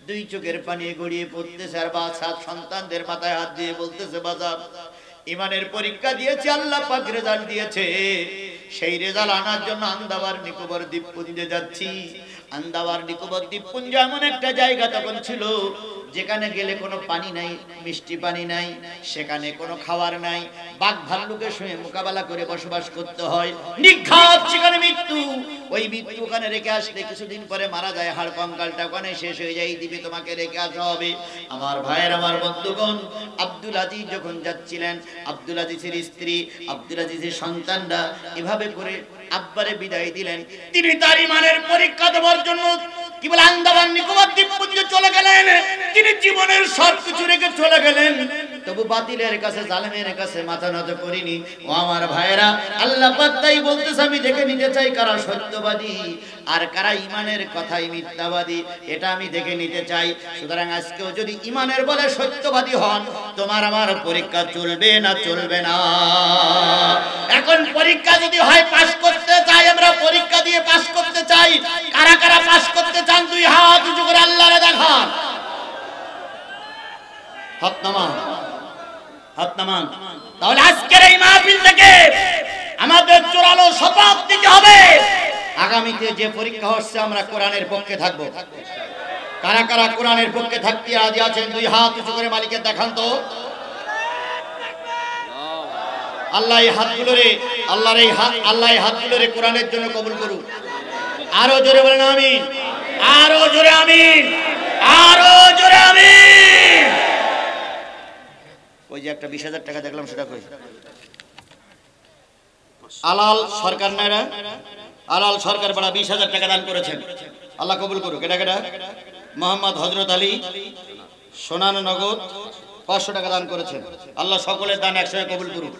দুই চোখের পানি গড়িয়ে পড়তেছে আর বাচ্চা সন্তানদের মাথায় হাত দিয়ে বলতেছে বাজার ইমানের পরীক্ষা দিয়েছে আল্লাহ পাক রেজাল্ট দিয়েছে সেই রেজাল্ট আনার জন্য আন্দামান নিকোবর দ্বীপপুঞ্জে যাচ্ছি আন্দামান নিকোবর দ্বীপপুঞ্জ এমন একটা জায়গা তখন ছিল যেখানে গেলে কোনো পানি নাই মিষ্টি পানি নাই সেখানে কোনো খাবার নাই বাঘ ভাল্লুকের সঙ্গে মোকাবেলা করে বসবাস করতে হয় নিঘাত সেখানে মৃত্যু ওই মৃত্যু ওখানে রেখে আসলে কিছুদিন পরে মারা যায় হাড় কঙ্কালটা ওখানে শেষ হয়ে যায় দিবে তোমাকে রেখে আসা হবে আমার ভাইয়ের আমার বন্ধুগণ আব্দুল আজিজ যখন যাচ্ছিলেন আব্দুল আজিজের স্ত্রী আব্দুল আজিজের সন্তানরা এভাবে করে আব্বারে বিদায় দিলেন তিনি তার ইমানের পরীক্ষা দেওয়ার জন্য কি বলে আন্দামান নিকোবর দ্বীপপুঞ্জে চলে গেলেন তিনি জীবনের সবকিছু রেখে চলে গেলেন তবু বাতিলের কাছে জালেমের কাছে মাথা নত করিনি ও আমার ভাইরা আল্লাহ পাক তাই বলতেছে আমি দেখে নিতে চাই কারা সত্যবাদী আর কারা ইমানের কথাই মিথ্যাবাদী এটা আমি দেখে নিতে চাই সুতরাং আজকেও যদি ইমানের বলে সত্যবাদী হন তোমার আমার পরীক্ষা চলবে না চলবে না এখন পরীক্ষা যদি হয় পাস করতে চাই আমরা পরীক্ষা দিয়ে পাস করতে চাই কারা কারা পাস করতে চান দুই হাত উঁচু করে আল্লাহরে দেখান হাত নামান হাত নামান তাহলে আজকের এই মাহফিল থেকে আমাদের জোরালো শপথ নিতে হবে আগামীতে যে পরীক্ষা হচ্ছে আমরা কোরআনের পক্ষে থাকব কারা কারা কোরআনের পক্ষে থাকতে রাজি আছেন দুই হাত উঁচু করে মালিকের দেখান তো আল্লাহ এই হাতগুলোরে আল্লাহর এই হাত আল্লাহ এই হাতগুলোরে কোরআনের জন্য কবুল করুক আরো জোরে বলেন আমিন আরো জোরে আমিন আরো জোরে আমিন ওই যে একটা 20,000 টাকা দেখলাম সেটা কই আলাল সরকার নারা আলাল সরকার বড় 20,000 টাকা দান করেছেন আল্লাহ কবুল করুক এটা কেডা মোহাম্মদ হযরত আলী সোনান নগদ 500 টাকা দান করেছেন আল্লাহ সকলের দান একসাথে কবুল করুক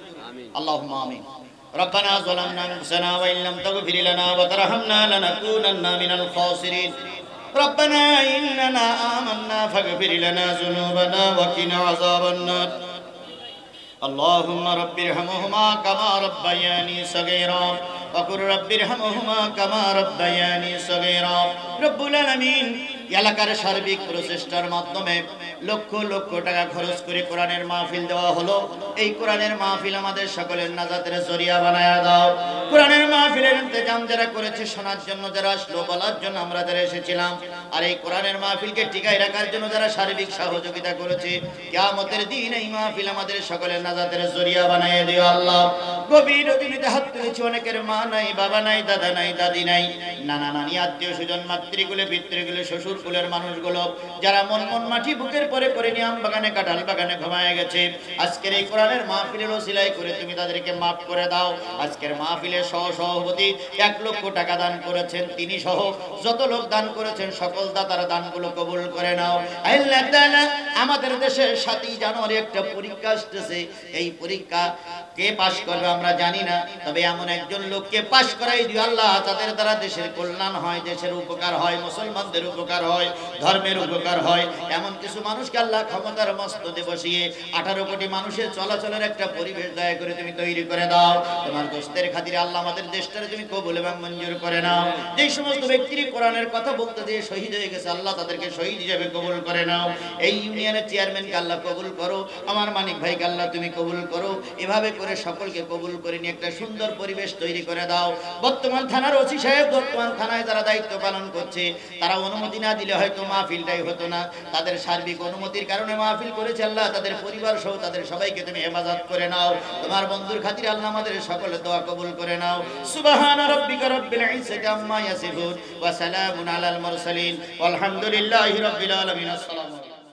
আল্লাহুম্মা আমিন ربنا ظلمنا انفسنا وان لم تغفر لنا وترحمنا لنكونن من الخاسرين ربنا اننا آمنا فاغفر لنا ذنوبنا وقنا عذاب النار اللهم رب ارحمهما كما ربياني صغيرا وقل رب ارحمهما كما ربياني صغيرا رب العالمين এলাকার সার্বিক প্রচেষ্টার মাধ্যমে লক্ষ লক্ষ টাকা খরচ করে কোরআনের মাহফিল দেওয়া হলো এই কোরআনের মাহফিল আমাদের সকলের নাজাতের জরিয়া বানায়া দাও কোরআনের মাহফিলের ইন্তজাম যারা করেছে শোনার জন্য যারা আসলো বলার জন্য আমরা যারা এসেছিলাম আর এই কোরআনের মাহফিলকে টিকায় রাখার জন্য যারা সার্বিক সহযোগিতা করেছে কিয়ামতের দিন এই মাহফিল আমাদের সকলের নাজাতের জরিয়া বানায়া দিও আল্লাহ গভীর রজনীতে হাত তুলেছি অনেকের মা নাই বাবা নাই দাদা নাই দাদি নাই নানা নানি আত্মীয় স্বজন মাতৃকুলে পিতৃকুলে শ্বশুর কুলের মানুষগুলো যারা মন মন মাটি বুকের পরে পরে নিয়াম বাগানে কাঁঠাল বাগানে ঘুমায় গেছে আজকের এই কোরআনের মাহফিলের ওসিলায় করে তুমি তাদেরকে মাফ করে দাও আজকের মাহফিলের সভাপতি 1 লক্ষ টাকা দান করেছেন তিনি সহ যত লোক দান করেছেন সকল দাতার দানগুলো কবুল করে নাও আল্লাহ তাআলা আমাদের দেশে 7 জানুয়ারি একটা পরীক্ষা আসছে এই পরীক্ষা কে পাস করবে আমরা জানি না তবে এমন একজন লোককে পাস করাই দিও আল্লাহ তাদের দ্বারা দেশের কল্যাণ হয় দেশের উপকার হয় মুসলমানদের উপকার হয় ধর্মের উপকার হয় এমন কিছু মানুষকে আল্লাহ ক্ষমতার মস্তদে বসিয়ে 18 কোটি মানুষের চলাচলের একটা পরিবেশ দয়া করে তুমি তৈরি করে দাও তোমার দোস্তের খাতিরে আল্লাহ আমাদের দেশটারে তুমি কবুল এবং মঞ্জুর করে নাও যেই সমস্ত ব্যক্তিরা কোরআনের কথা বলতে দিয়ে শহীদ হয়ে গেছে আল্লাহ তাদেরকে শহীদ হিসেবে কবুল করে নাও এই ইউনিয়নের চেয়ারম্যানকে আল্লাহ কবুল করো আমার মানিক ভাইকে আল্লাহ তুমি কবুল করো এভাবে করে সকলকে কবুল করে নিয়ে একটা সুন্দর পরিবেশ তৈরি করে দাও বর্তমান থানার ওসি সাহেব বর্তমান থানায় যারা দায়িত্ব পালন করছে তারা অনুমতি না দিলে হয়তো মাহফিলটাই হতো না তাদের সার্বিক অনুমতির কারণে মাহফিল করেছে আল্লাহ তাদের পরিবার সহ তাদের সবাইকে তুমি হেফাজত করে নাও তোমার বন্ধুর খাতিরে আল্লাহ আমাদের সকলের দোয়া কবুল করে নাও সুবহান রাব্বিকা রাব্বিল ইজ্জাতি আম্মা ইয়াসিফুন ওয়া সালামুন আলাল মুরসালিন ওয়ালহামদুলিল্লাহি রাব্বিল আলামিন।